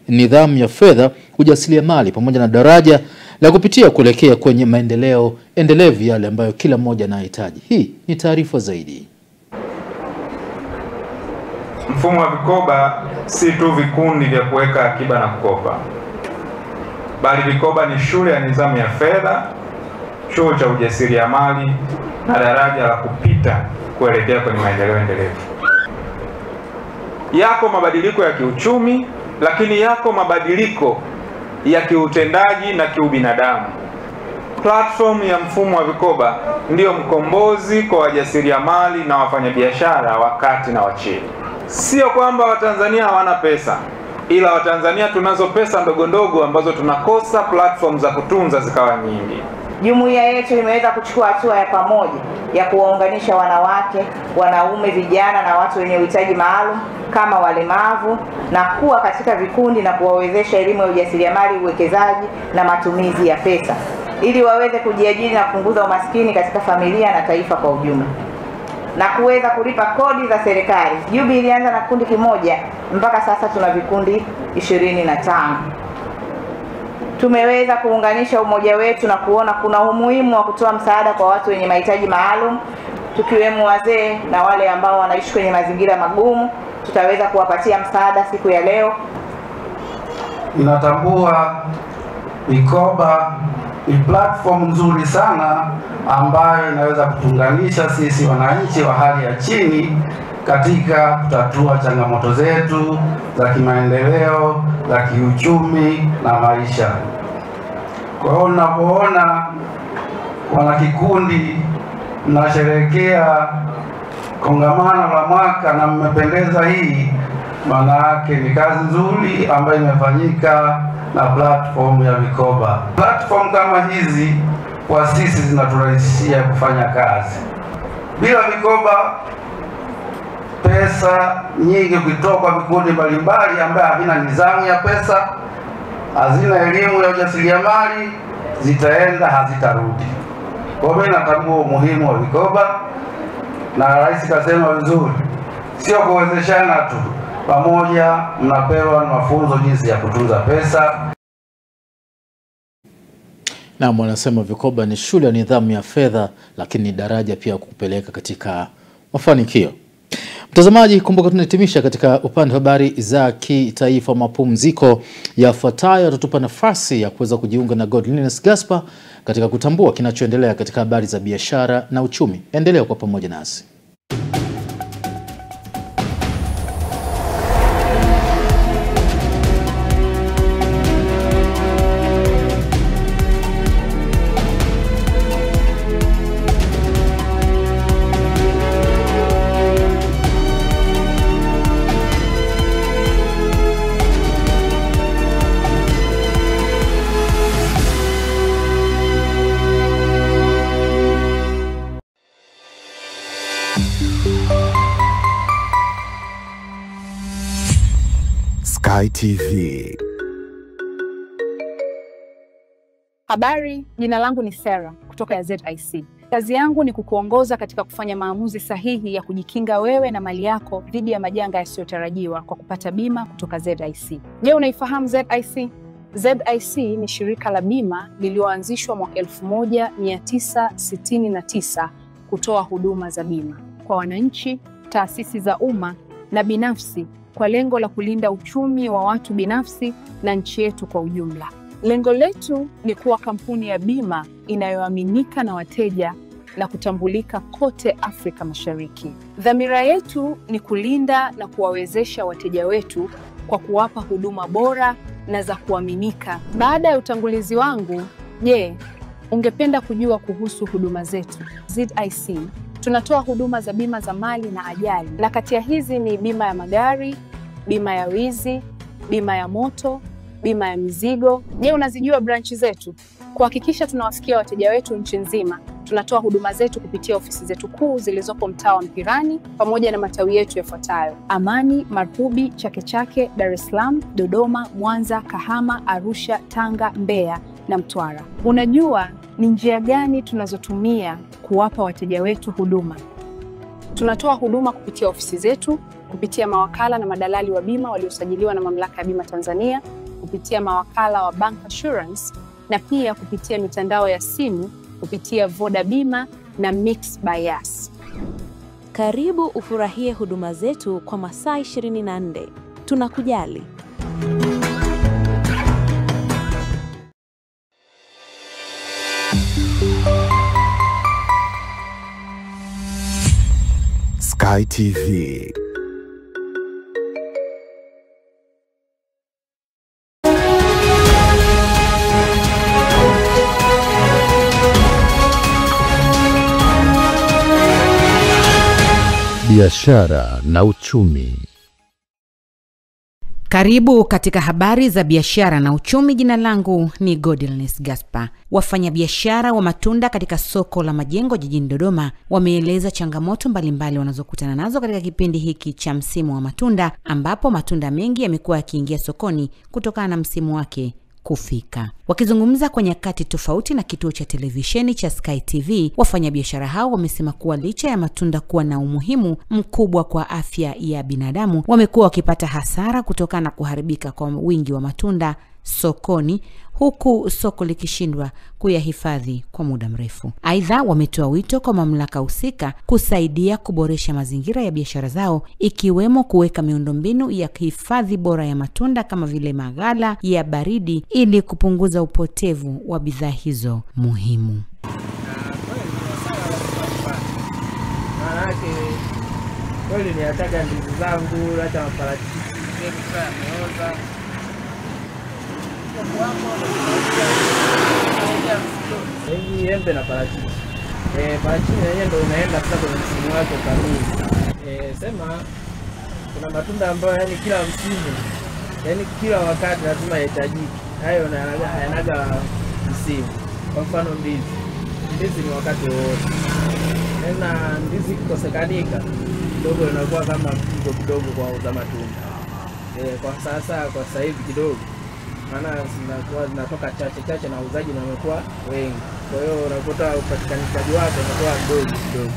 nidhamu ya fedha, ujasiriamali pamoja na daraja la kupitia kuelekea kwenye maendeleo endelevu yale ambayo kila mmoja anahitaji. Hii ni taarifa zaidi. Mfumo wa vikoba si tu vikundi vya kuweka akiba na kukopa, bali vikoba ni shule ya nidhamu ya fedha, chuo cha ujasiriamali na daraja la kupita kuelekea kwenye maendeleo endelevu. Yako mabadiliko ya kiuchumi, lakini yako mabadiliko ya kiutendaji na kiubinadamu. Platform ya mfumo wa vikoba ndiyo mkombozi kwa wajasiriamali na wafanyabiashara wa kati na wa chini. Sio kwamba Watanzania hawana pesa, ila Watanzania tunazo pesa ndogo ndogo ambazo tunakosa platform za kutunza zikawa nyingi. Jumuiya yetu imeweza kuchukua hatua ya pamoja ya kuwaunganisha wanawake, wanaume, vijana na watu wenye uhitaji maalum kama walemavu na kuwa katika vikundi na kuwawezesha elimu ya ujasiriamali, uwekezaji na matumizi ya pesa ili waweze kujiajiri na kupunguza umaskini katika familia na taifa kwa ujumla, na kuweza kulipa kodi za serikali. JUBI ilianza na kundi kimoja, mpaka sasa tuna vikundi 25. Tumeweza kuunganisha umoja wetu na kuona kuna umuhimu wa kutoa msaada kwa watu wenye mahitaji maalum, tukiwemo wazee na wale ambao wanaishi kwenye mazingira magumu. Tutaweza kuwapatia msaada siku ya leo. Ninatambua vikoba ni platform nzuri sana ambayo inaweza kutunganisha sisi wananchi wa hali ya chini katika kutatua changamoto zetu za kimaendeleo, za kiuchumi na maisha. Kwa hiyo unapoona wanakikundi mnasherehekea kongamano la mwaka na mmependeza hii, maana yake ni kazi nzuri ambayo imefanyika na platform ya vikoba. Platform kama hizi kwa sisi zinaturahisishia kufanya kazi. Bila vikoba, pesa nyingi kutoka kwa vikundi mbalimbali ambaye havina nidhamu ya pesa, hazina elimu ya ujasiriamali, zitaenda hazitarudi. Kwa hiyo natambua umuhimu wa vikoba, na rais kasema vizuri, sio kuwezeshana tu, pamoja mnapewa mafunzo jinsi ya kutunza pesa. Na wanasema vikoba ni shule ya nidhamu ya fedha, lakini daraja pia kupeleka katika mafanikio. Mtazamaji, kumbuka tunahitimisha katika upande wa habari za kitaifa. Mapumziko yafuatayo yatatupa nafasi ya kuweza kujiunga na Godliness Gaspar katika kutambua kinachoendelea katika habari za biashara na uchumi. Endelea kwa pamoja nasi. Sky TV. Habari, jina langu ni Sarah kutoka ya ZIC. Kazi yangu ni kukuongoza katika kufanya maamuzi sahihi ya kujikinga wewe na mali yako dhidi ya majanga yasiyotarajiwa kwa kupata bima kutoka ZIC. Je, unaifahamu ZIC? ZIC ni shirika la bima lililoanzishwa mwaka 1969 kutoa huduma za bima kwa wananchi, taasisi za umma na binafsi kwa lengo la kulinda uchumi wa watu binafsi na nchi yetu kwa ujumla. Lengo letu ni kuwa kampuni ya bima inayoaminika na wateja na kutambulika kote Afrika Mashariki. Dhamira yetu ni kulinda na kuwawezesha wateja wetu kwa kuwapa huduma bora na za kuaminika. Baada ya utangulizi wangu, je, ungependa kujua kuhusu huduma zetu? ZIC tunatoa huduma za bima za mali na ajali, na kati ya hizi ni bima ya magari, bima ya wizi, bima ya moto, bima ya mizigo. Je, unazijua branchi zetu? Kuhakikisha tunawafikia wateja wetu nchi nzima, tunatoa huduma zetu kupitia ofisi zetu kuu zilizopo mtaa wa Mpirani pamoja na matawi yetu yafuatayo: Amani, Marhubi, Chake Chake, Dar es Salaam, Dodoma, Mwanza, Kahama, Arusha, Tanga, Mbeya na Mtwara. Unajua ni njia gani tunazotumia kuwapa wateja wetu huduma? Tunatoa huduma kupitia ofisi zetu, kupitia mawakala na madalali wa bima waliosajiliwa na Mamlaka ya Bima Tanzania, kupitia mawakala wa Bank Assurance, na pia kupitia mitandao ya simu kupitia Voda Bima na Mix by Yas. Karibu ufurahie huduma zetu kwa masaa 24. Tunakujali. Sky TV. Biashara na uchumi. Karibu katika habari za biashara na uchumi. Jina langu ni Godliness Gaspar. Wafanyabiashara wa matunda katika soko la Majengo jijini Dodoma wameeleza changamoto mbalimbali wanazokutana nazo katika kipindi hiki cha msimu wa matunda, ambapo matunda mengi yamekuwa yakiingia sokoni kutokana na msimu wake kufika. Wakizungumza kwa nyakati tofauti na kituo cha televisheni cha Sky TV, wafanyabiashara hao wamesema kuwa licha ya matunda kuwa na umuhimu mkubwa kwa afya ya binadamu, wamekuwa wakipata hasara kutokana na kuharibika kwa wingi wa matunda sokoni, huku soko likishindwa kuyahifadhi kwa muda mrefu. Aidha, wametoa wito kwa mamlaka husika kusaidia kuboresha mazingira ya biashara zao, ikiwemo kuweka miundombinu ya hifadhi bora ya matunda kama vile maghala ya baridi ili kupunguza upotevu wa bidhaa hizo muhimu. Kweli niataka ndizi zangu, hata maparachichi yameoza. Hii embe na parachichi. Parachichi yenyewe ndio unaenda sasa kwenye msimu wake kamili. Sema kuna matunda ambayo yani kila msimu, yani kila wakati lazima yahitajiki. Hayo hayanaga msimu. Kwa mfano ndizi. ndizi ni wakati wote. Na ndizi kukosekanika kidogo inakuwa kama kidogo kwa uza matunda. Kwa sasa hivi kidogo maana zinatoka chache na uzaji na wamekuwa wengi. Kwa hiyo unakuta upatikanaji wake unakuwa mdogo kidogo.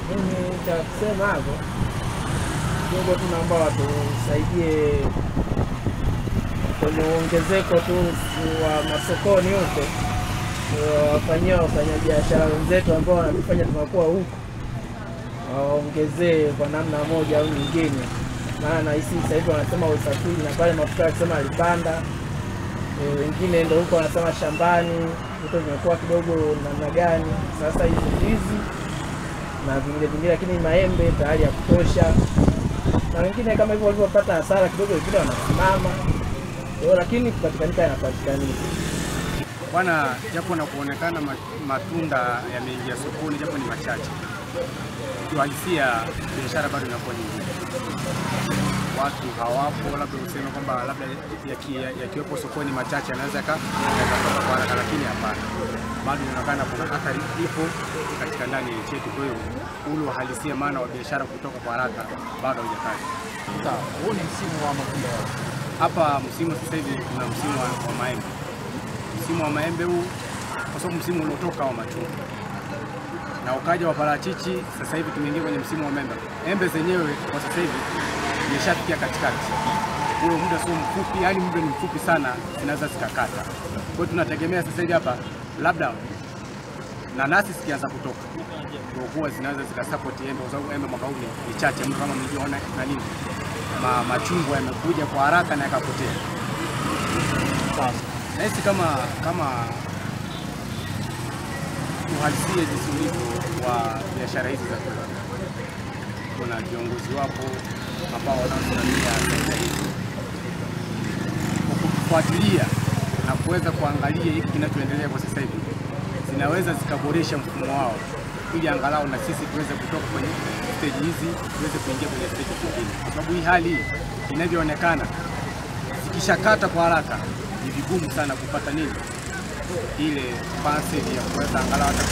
Mimi nitasema hapo. Kidogo tunaomba watu saidie kwenye ongezeko tu wa masokoni huko. Wafanya biashara wenzetu ambao wanafanya tunakuwa huko. Waongezee kwa namna moja au nyingine. Maana hisi sasa hivi wanasema usafiri na pale mafuta yakisema alipanda. Wengine ndio huko wanasema shambani, vitu vimekuwa kidogo namna gani. Sasa hizi ndizi na vingine lakini maembe tayari ya kutosha. Na wengine kama hivyo walipopata hasara kidogo wengine wanasimama. Lakini kupatikanika yanapatikana. Bwana, japo na kuonekana matunda yameingia sokoni japo ni machache. Kiuhalisia biashara bado inakuwa nyingi. Watu hawapo, labda useme kwamba labda yakiwepo sokoni machache yanaweza yakatoka kwa haraka, lakini hapana. Bado inaonekana kuna athari ipo katika ndani ya nchi yetu. Kwa hiyo ule uhalisia maana wa biashara kutoka kwa haraka bado haujakata. Huu ni msimu wa matunda. Hapa msimu sasa hivi kuna msimu wa maembe. Msimu wa maembe huu kwa sababu msimu uliotoka wa machungwa. Na ukaja wa parachichi, sasa hivi tumeingia kwenye msimu wa maembe. Embe zenyewe kwa sasa hivi zimeshafikia katikati. Huo muda sio mfupi, yani muda ni mfupi sana, zinaweza zikakata. Kwa hiyo tunategemea sasa hivi hapa labda nanasi zikianza kutoka. Kwa kuwa zinaweza zikasupport embe kwa sababu embe mwaka huu ni chache, mtu kama mliona na nini. Machungwa yamekuja kwa haraka na yakapotea. Na hisi kama uhalisia jinsi ulivyo wa biashara hizi za kula. Kuna viongozi wapo ambao wanaosimamia sekta hizi. Kufuatilia na kuweza kuangalia hiki kinachoendelea kwa sasa hivi, zinaweza zikaboresha mfumo wao ili angalau na sisi tuweze kutoka kwenye stage hizi tuweze kuingia kwenye stage nyingine. Kwa sababu hii hali inavyoonekana zikishakata kwa haraka ni vigumu sana kupata nini ile basi ya kuweza angalau hata na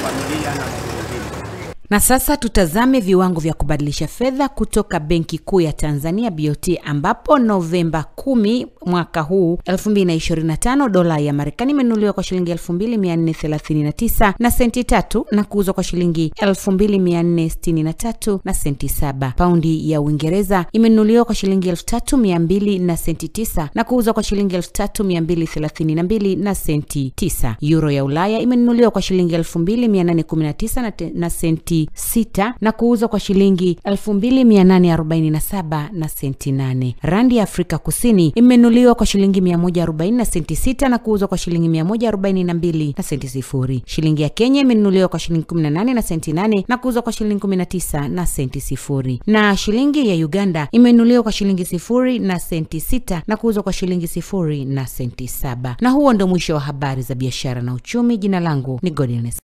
familia na mambo mengine. Na sasa tutazame viwango vya kubadilisha fedha kutoka Benki Kuu ya Tanzania BOT, ambapo Novemba 10 mwaka huu 2025 dola ya Marekani imenunuliwa kwa shilingi 2439 na senti 3 na kuuzwa kwa shilingi 2463 na senti 7. Paundi ya Uingereza imenunuliwa kwa shilingi 3200 na senti 9 na kuuzwa kwa shilingi 3232 na senti 9. Euro ya Ulaya imenunuliwa kwa shilingi 2819 na senti 6 na kuuzwa kwa shilingi 2847 na senti 8. Randi ya Afrika Kusini imenunuliwa kwa shilingi 140 na senti 6 na kuuzwa kwa shilingi 142 na senti 0. Shilingi ya Kenya imenunuliwa kwa shilingi 18 na senti 8 na kuuzwa kwa shilingi 19 na senti 0. Na shilingi ya Uganda imenunuliwa kwa shilingi 0 na senti 6 na kuuzwa kwa shilingi 0 na senti 7. Na huo ndio mwisho wa habari za biashara na uchumi. Jina langu ni Godiness.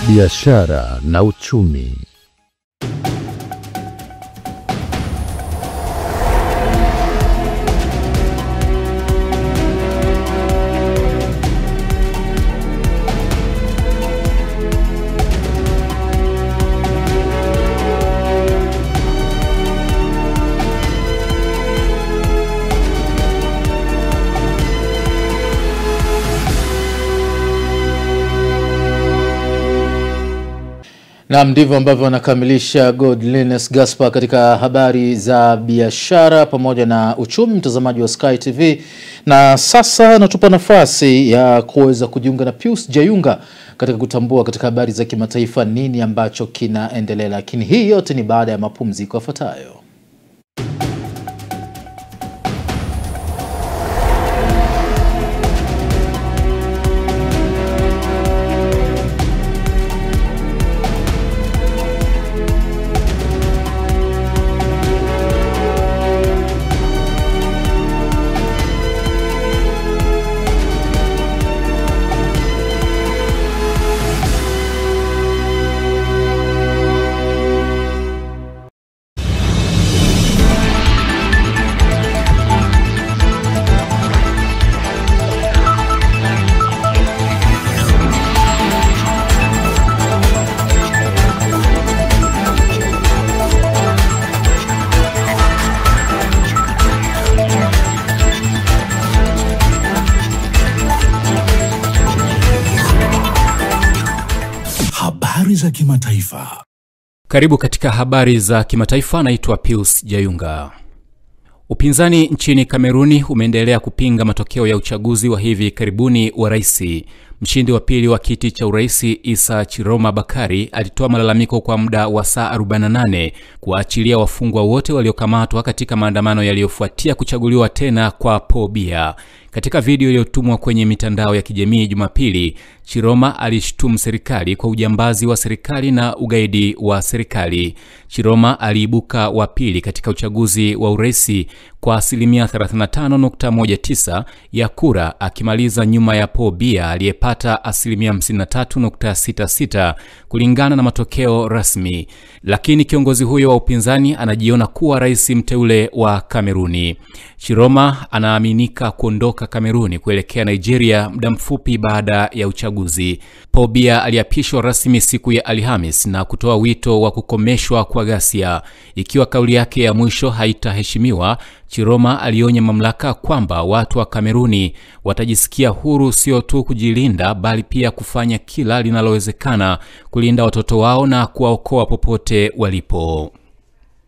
Biashara na uchumi. Na ndivyo ambavyo wanakamilisha Godliness Gaspar katika habari za biashara pamoja na uchumi, mtazamaji wa Sky TV. Na sasa natupa nafasi ya kuweza kujiunga na Pius Jayunga katika kutambua katika habari za kimataifa nini ambacho kinaendelea, lakini hii yote ni baada ya mapumziko yafuatayo. kimataifa. Karibu katika habari za kimataifa, naitwa Pius Jayunga. Upinzani nchini Kameruni umeendelea kupinga matokeo ya uchaguzi wa hivi karibuni wa rais. Mshindi wa pili wa kiti cha urais Issa Chiroma Bakari alitoa malalamiko kwa muda wa saa 48 kuachilia wafungwa wote waliokamatwa katika maandamano yaliyofuatia kuchaguliwa tena kwa Paul Biya. Katika video iliyotumwa kwenye mitandao ya kijamii Jumapili, Chiroma alishtumu serikali kwa ujambazi wa serikali na ugaidi wa serikali. Chiroma aliibuka wa pili katika uchaguzi wa urais kwa 35.19% ya kura, akimaliza nyuma ya Paul Biya aliyepata 53.66% kulingana na matokeo rasmi. Lakini kiongozi huyo wa upinzani anajiona kuwa rais mteule wa Kameruni. Chiroma anaaminika kuondoka Kameruni kuelekea Nigeria muda mfupi baada ya uchaguzi. Paul Biya aliapishwa rasmi siku ya Alhamis na kutoa wito wa kukomeshwa kwa ghasia. Ikiwa kauli yake ya mwisho haitaheshimiwa, Chiroma alionya mamlaka kwamba watu wa Kameruni watajisikia huru sio tu kujilinda bali pia kufanya kila linalowezekana kulinda watoto wao na kuwaokoa popote walipo.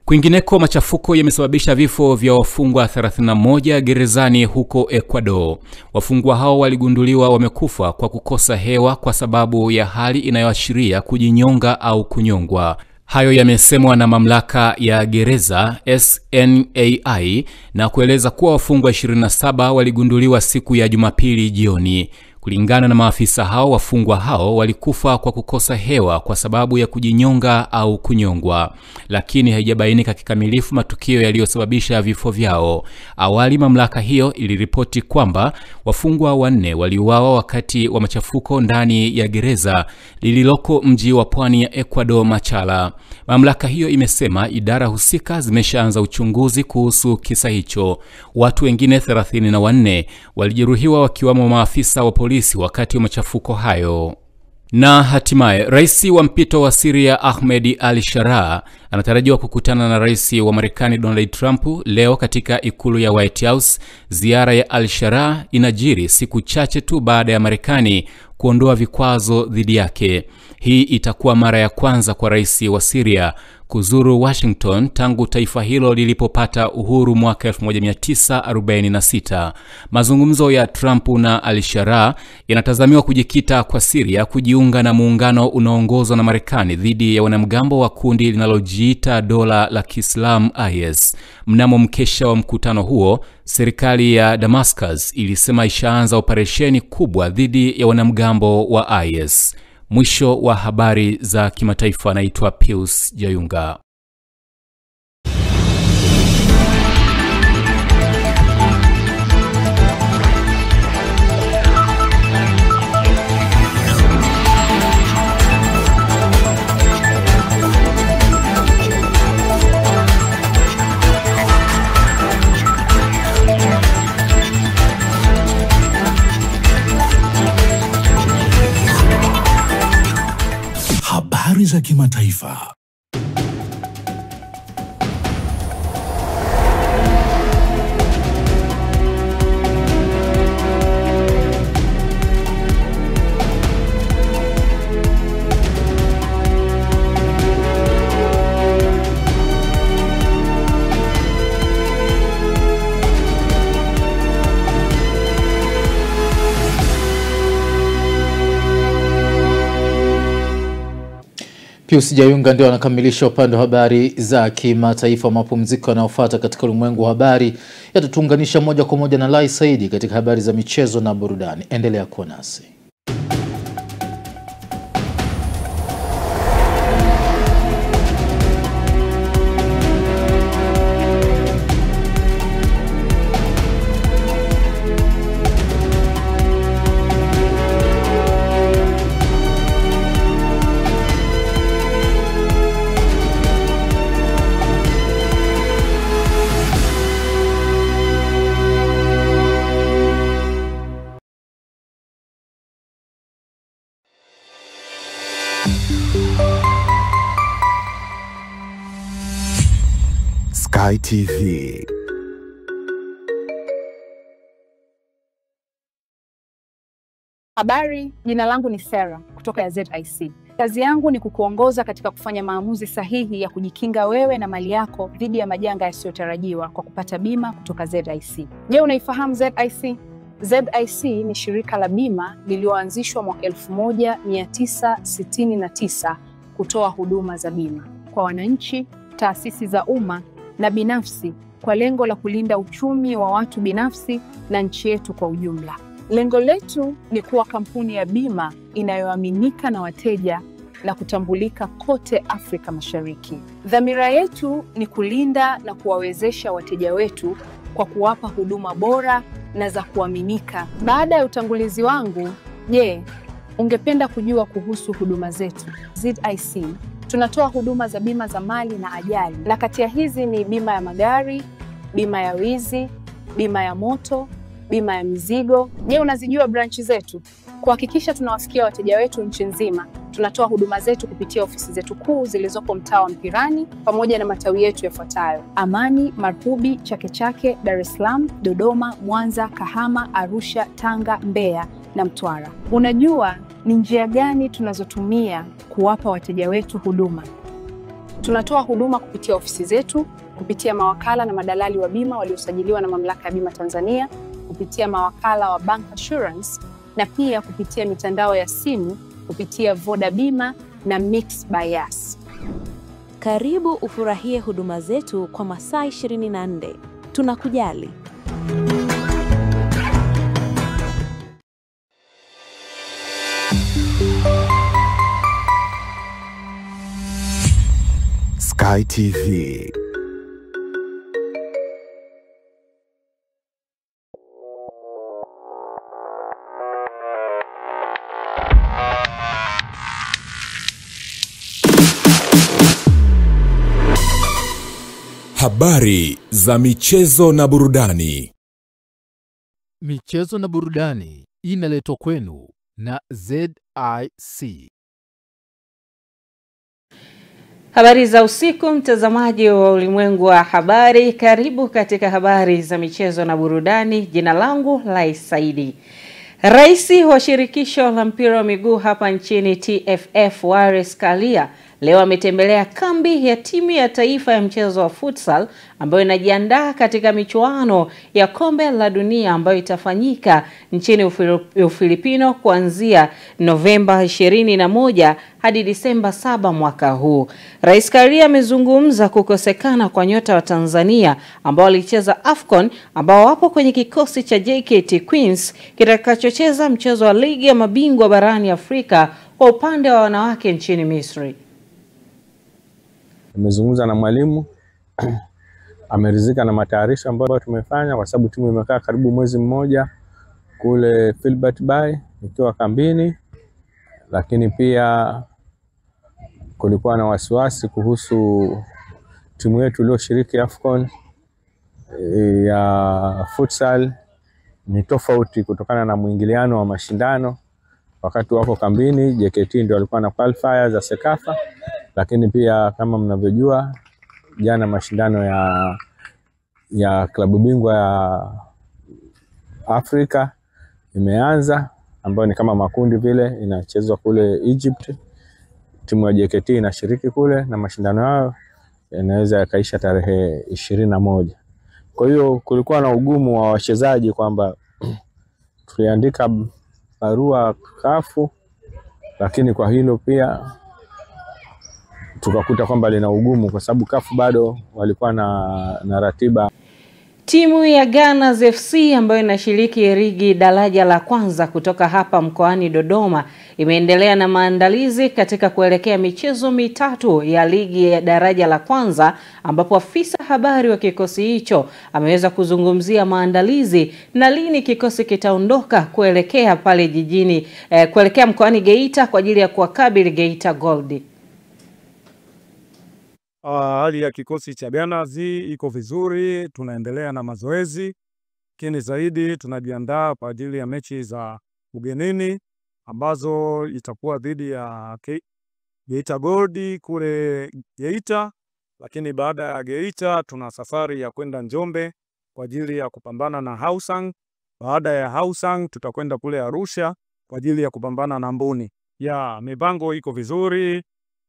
Kwingineko, machafuko yamesababisha vifo vya wafungwa 31 gerezani huko Ecuador. Wafungwa hao waligunduliwa wamekufa kwa kukosa hewa kwa sababu ya hali inayoashiria kujinyonga au kunyongwa. Hayo yamesemwa na mamlaka ya gereza SNAI na kueleza kuwa wafungwa 27 waligunduliwa siku ya Jumapili jioni. Kulingana na maafisa hao, wafungwa hao walikufa kwa kukosa hewa kwa sababu ya kujinyonga au kunyongwa, lakini haijabainika kikamilifu matukio yaliyosababisha vifo vyao. Awali mamlaka hiyo iliripoti kwamba wafungwa 4 waliuawa wakati wa machafuko ndani ya gereza lililoko mji wa pwani ya Ecuador, Machala. Mamlaka hiyo imesema idara husika zimeshaanza uchunguzi kuhusu kisa hicho. Watu wengine 34 walijeruhiwa wakiwamo maafisa wa polisi wakati wa machafuko hayo. Na hatimaye, rais wa mpito wa Syria Ahmed al-Sharaa anatarajiwa kukutana na rais wa Marekani Donald Trump leo katika ikulu ya White House. Ziara ya al-Sharaa inajiri siku chache tu baada ya Marekani kuondoa vikwazo dhidi yake. Hii itakuwa mara ya kwanza kwa rais wa Syria kuzuru Washington tangu taifa hilo lilipopata uhuru mwaka 1946. Mazungumzo ya Trump na al-Sharaa yanatazamiwa kujikita kwa Syria kujiunga na muungano unaoongozwa na Marekani dhidi ya wanamgambo wa kundi linalojiita dola la Kiislamu IS. Mnamo mkesha wa mkutano huo, serikali ya Damascus ilisema ishaanza operesheni kubwa dhidi ya wanamgambo wa IS. Mwisho wa habari za kimataifa. Naitwa Pius Jayunga. Habari za kimataifa. Pius Jayunga ndio anakamilisha upande wa habari za kimataifa. Mapumziko yanayofuata katika ulimwengu wa habari yatatuunganisha moja kwa moja na Lai Saidi katika habari za michezo na burudani. Endelea kuwa nasi. Sky TV. Habari, jina langu ni Sarah kutoka ya ZIC. Kazi yangu ni kukuongoza katika kufanya maamuzi sahihi ya kujikinga wewe na mali yako dhidi ya majanga yasiyotarajiwa kwa kupata bima kutoka ZIC. Je, unaifahamu ZIC? ZIC ni shirika la bima lililoanzishwa mwaka 1969 kutoa huduma za bima kwa wananchi, taasisi za umma na binafsi kwa lengo la kulinda uchumi wa watu binafsi na nchi yetu kwa ujumla. Lengo letu ni kuwa kampuni ya bima inayoaminika na wateja na kutambulika kote Afrika Mashariki. Dhamira yetu ni kulinda na kuwawezesha wateja wetu kwa kuwapa huduma bora na za kuaminika. Baada ya utangulizi wangu, je, ungependa kujua kuhusu huduma zetu? ZIC tunatoa huduma za bima za mali na ajali, na kati ya hizi ni bima ya magari, bima ya wizi, bima ya moto, bima ya mizigo. Je, unazijua branchi zetu? Kuhakikisha tunawafikia wateja wetu nchi nzima, tunatoa huduma zetu kupitia ofisi zetu kuu zilizopo mtaa wa Mpirani pamoja na matawi yetu yafuatayo: Amani, Marhubi, Chake Chake, Dar es Salaam, Dodoma, Mwanza, Kahama, Arusha, Tanga, Mbeya na Mtwara. Unajua ni njia gani tunazotumia kuwapa wateja wetu huduma? Tunatoa huduma kupitia ofisi zetu, kupitia mawakala na madalali wa bima waliosajiliwa na Mamlaka ya Bima Tanzania, kupitia mawakala wa Bank Assurance na pia kupitia mitandao ya simu kupitia Voda Bima na Mix by Yas. Karibu ufurahie huduma zetu kwa masaa 24. Tunakujali. Sky TV. Habari za michezo na burudani. Michezo na burudani inaletwa kwenu na ZIC. Habari za usiku, mtazamaji wa Ulimwengu wa Habari. Karibu katika habari za michezo na burudani. Jina langu Lais Saidi. Rais wa shirikisho la mpira wa miguu hapa nchini TFF Wallace Karia leo ametembelea kambi ya timu ya taifa ya mchezo wa futsal ambayo inajiandaa katika michuano ya kombe la dunia ambayo itafanyika nchini Ufilipino kuanzia Novemba 21 hadi Disemba 7 mwaka huu. Rais Karia amezungumza kukosekana kwa nyota wa Tanzania ambao walicheza AFCON, ambao wapo kwenye kikosi cha JKT Queens kitakachocheza mchezo wa ligi ya mabingwa barani Afrika kwa upande wa wanawake nchini Misri. Nimezungumza na mwalimu ameridhika na matayarisho ambayo tumefanya, kwa sababu timu imekaa karibu mwezi mmoja kule Filbert Bay ikiwa kambini, lakini pia kulikuwa na wasiwasi kuhusu timu yetu iliyoshiriki AFCON ya futsal. Ni tofauti kutokana na mwingiliano wa mashindano. Wakati wako kambini, JKT ndio walikuwa na qualifiers za Sekafa, lakini pia kama mnavyojua jana mashindano ya klabu bingwa ya Afrika imeanza, ambayo ni kama makundi vile, inachezwa kule Egypt. Timu ya JKT inashiriki kule na mashindano hayo yanaweza yakaisha tarehe 21. Kwa hiyo kulikuwa na ugumu wa wachezaji kwamba tuliandika barua kafu, lakini kwa hilo pia tukakuta kwamba lina ugumu kwa sababu kafu bado walikuwa na ratiba. Timu ya Gunners FC ambayo inashiriki ligi daraja la kwanza kutoka hapa mkoani Dodoma imeendelea na maandalizi katika kuelekea michezo mitatu ya ligi ya daraja la kwanza, ambapo afisa habari wa kikosi hicho ameweza kuzungumzia maandalizi na lini kikosi kitaondoka kuelekea pale kuelekea mkoani Geita kwa ajili ya kuwakabili Geita Gold. Hali ya kikosi cha Gunners iko vizuri, tunaendelea na mazoezi. Lakini zaidi tunajiandaa kwa ajili ya mechi za ugenini ambazo itakuwa dhidi ya Geita Gold kule Geita, lakini baada ya Geita tuna safari ya kwenda Njombe kwa ajili ya kupambana na Hausung. Baada ya Hausung tutakwenda kule Arusha kwa ajili ya kupambana na Mbuni. Ya mipango iko vizuri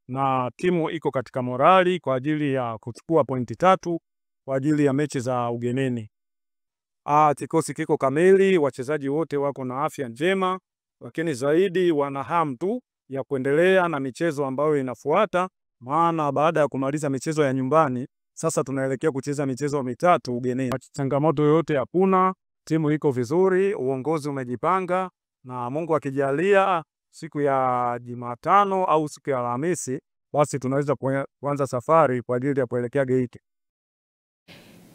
na timu iko katika morali kwa ajili ya kuchukua pointi 3 kwa ajili ya mechi za ugenini. Kikosi kiko kamili, wachezaji wote wako na afya njema, lakini zaidi wana hamu tu ya kuendelea na michezo ambayo inafuata, maana baada ya kumaliza michezo ya nyumbani sasa tunaelekea kucheza michezo 3 ugenini. Changamoto yoyote hakuna, timu iko vizuri, uongozi umejipanga, na Mungu akijalia siku ya Jumatano au siku ya Alhamisi basi tunaweza kuanza safari kwa ajili ya kuelekea Geita.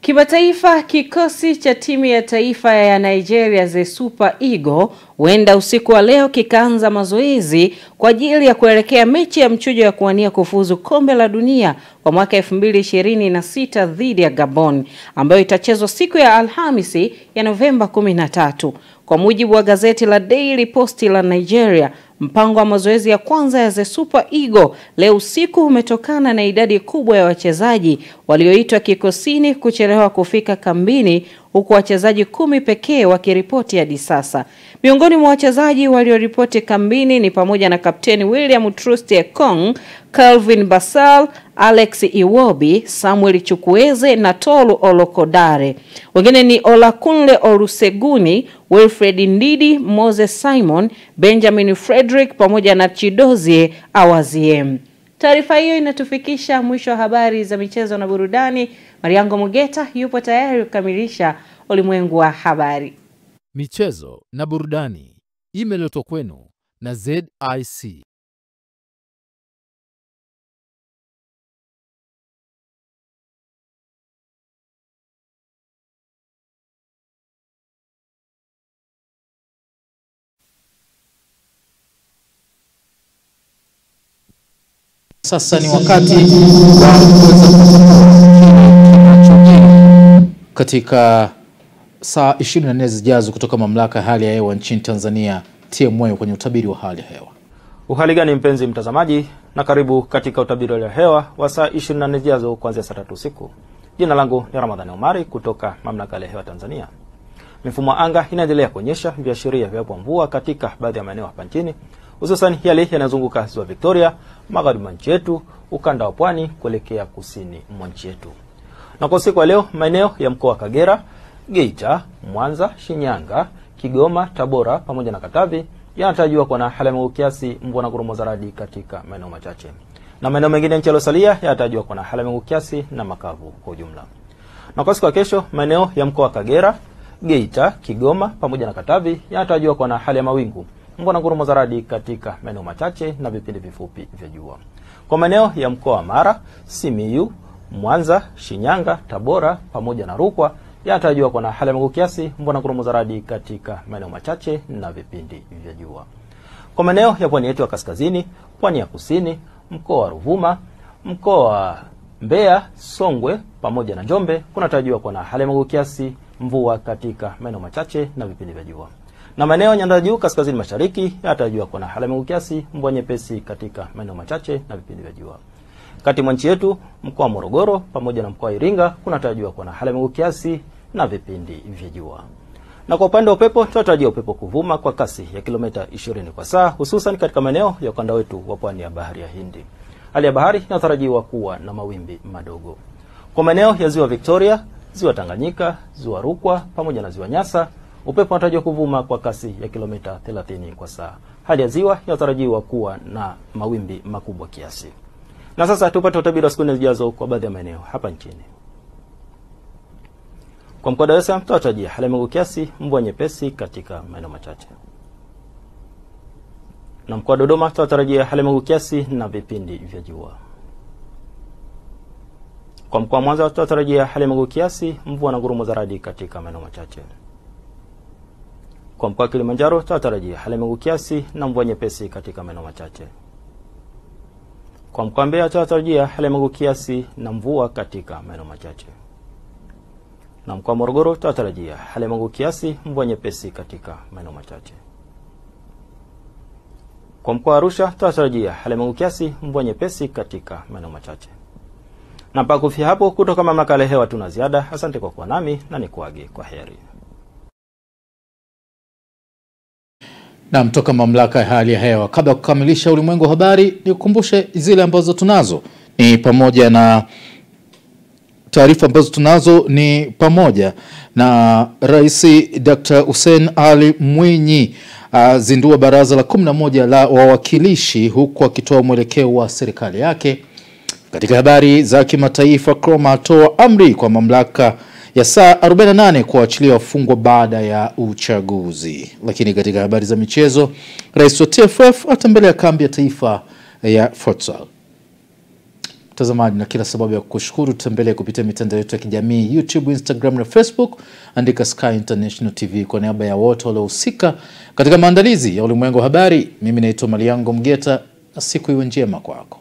Kimataifa, kikosi cha timu ya taifa ya Nigeria The Super Eagles huenda usiku wa leo kikaanza mazoezi kwa ajili ya kuelekea mechi ya mchujo ya kuwania kufuzu kombe la dunia kwa mwaka 2026 dhidi ya Gabon, ambayo itachezwa siku ya Alhamisi ya Novemba 13. Kwa mujibu wa gazeti la Daily Post la Nigeria, mpango wa mazoezi ya kwanza ya The Super Eagles leo usiku umetokana na idadi kubwa ya wachezaji walioitwa kikosini kuchelewa kufika kambini, huku wachezaji 10 pekee wakiripoti hadi sasa. Miongoni mwa wachezaji walioripoti kambini ni pamoja na Kapteni William Trust Ekong, Calvin Basal, Alex Iwobi, Samuel Chukwueze na Tolu Olokodare. Wengine ni Olakunle Oruseguni, Wilfred Ndidi, Moses Simon, Benjamin Frederick pamoja na Chidozie Awaziem. Taarifa hiyo inatufikisha mwisho wa habari za michezo na burudani. Mariango Mugeta yupo tayari kukamilisha ulimwengu wa habari. Michezo na burudani imeletwa kwenu na ZIC. Sasa ni wakati wa kuweza katika saa 24 zijazo kutoka mamlaka ya hali ya hewa nchini Tanzania TMA kwenye utabiri wa hali ya hewa. Uhali gani mpenzi mtazamaji, na karibu katika utabiri wa hali ya hewa wa saa 24 zijazo kuanzia saa 3 usiku. Jina langu ni Ramadhani Omari kutoka mamlaka ya hali ya hewa Tanzania. Mifumo ya anga inaendelea kuonyesha viashiria vya mvua katika baadhi ya maeneo hapa nchini, hususan yale yanayozunguka ziwa Victoria, magharibi mwa nchi yetu, ukanda wa pwani kuelekea kusini mwa nchi yetu. Na kwa siku ya leo, maeneo ya mkoa wa Kagera, Geita, Mwanza, Shinyanga, Kigoma, Tabora pamoja na Katavi yanatarajiwa kuwa na hali ya mawingu kiasi, mvua na ngurumo za radi katika maeneo machache. Na maeneo mengine nchi yaliyosalia yanatarajiwa kuwa na hali ya mawingu kiasi na makavu kwa ujumla. Na kwa siku ya kesho, maeneo ya mkoa wa Kagera, Geita, Kigoma pamoja na Katavi yanatarajiwa kuwa na hali ya mawingu, mvua na ngurumo za radi katika maeneo machache na vipindi vifupi vya jua. Kwa maeneo ya mkoa wa Mara, Simiyu, Mwanza, Shinyanga, Tabora pamoja na Rukwa yanatarajiwa kuwa na hali ya mawingu kiasi, mvua na ngurumo za radi katika maeneo machache na vipindi vya jua. Kwa maeneo ya pwani yetu ya kaskazini, pwani ya kusini, mkoa wa Ruvuma, mkoa wa Mbeya, Songwe pamoja na Njombe kunatarajiwa kuwa na hali ya mawingu kiasi, mvua katika maeneo machache na vipindi vya jua. Na maeneo ya nyanda juu kaskazini mashariki yanatarajiwa kuwa na hali ya mawingu kiasi, mvua nyepesi katika maeneo machache na vipindi vya jua. Kati mwa nchi yetu, mkoa wa Morogoro pamoja na mkoa wa Iringa kunatarajiwa kuwa na hali ya mawingu kiasi na vipindi vya jua. Na kwa upande wa upepo, tunatarajia upepo kuvuma kwa kasi ya kilomita 20 kwa saa, hususan katika maeneo ya ukanda wetu wa pwani ya bahari ya Hindi. Hali ya bahari inatarajiwa kuwa na mawimbi madogo. Kwa maeneo ya ziwa Victoria, ziwa Tanganyika, ziwa Rukwa pamoja na ziwa Nyasa, upepo unatarajiwa kuvuma kwa kasi ya kilomita 30 kwa saa. Hali ya ziwa inatarajiwa kuwa na mawimbi makubwa kiasi. Na sasa tupate utabiri wa siku zijazo kwa baadhi ya maeneo hapa nchini. Kwa mkoa wa Dar es Salaam tunatarajia hali ya mawingu kiasi, mvua nyepesi katika maeneo machache. Na mkoa wa Dodoma tunatarajia hali ya mawingu kiasi na vipindi vya jua. Kwa mkoa wa Mwanza tunatarajia hali ya mawingu kiasi, mvua na ngurumo za radi katika maeneo machache. Kwa mkoa wa Kilimanjaro tunatarajia hali ya mawingu kiasi na mvua nyepesi katika maeneo machache. Kwa mkoa wa Mbeya tunatarajia hali ya mawingu kiasi na mvua katika maeneo machache. Na mkoa wa Morogoro tunatarajia hali ya mawingu kiasi, mvua nyepesi katika maeneo machache. Kwa mkoa wa Arusha tunatarajia hali ya mawingu kiasi, mvua nyepesi katika maeneo machache. Na mpaka kufikia hapo, kutoka mamlaka ya hewa tuna ziada. Asante kwa kuwa nami na nikuage kwa heri. Na mtoka mamlaka ya hali ya hewa. Kabla ya kukamilisha ulimwengu wa habari, nikukumbushe zile ambazo tunazo. Ni pamoja na taarifa ambazo tunazo ni pamoja na Rais Dr. Hussein Ali Mwinyi zindua baraza la 11 la wawakilishi huku akitoa mwelekeo wa serikali yake. Katika habari za kimataifa, Kroma atoa amri kwa mamlaka ya saa 48 kuachilia wafungwa baada ya uchaguzi. Lakini katika habari za michezo, Rais wa TFF atembelea kambi ya taifa ya futsal. Mtazamaji, na kila sababu ya kukushukuru. Tutembelee kupitia mitandao yetu ya kijamii YouTube, Instagram na Facebook. Andika Sky International TV. Kwa niaba ya wote waliohusika katika maandalizi ya ulimwengu wa habari, mimi naitwa Maliango Mgeta, na siku iwe njema kwako.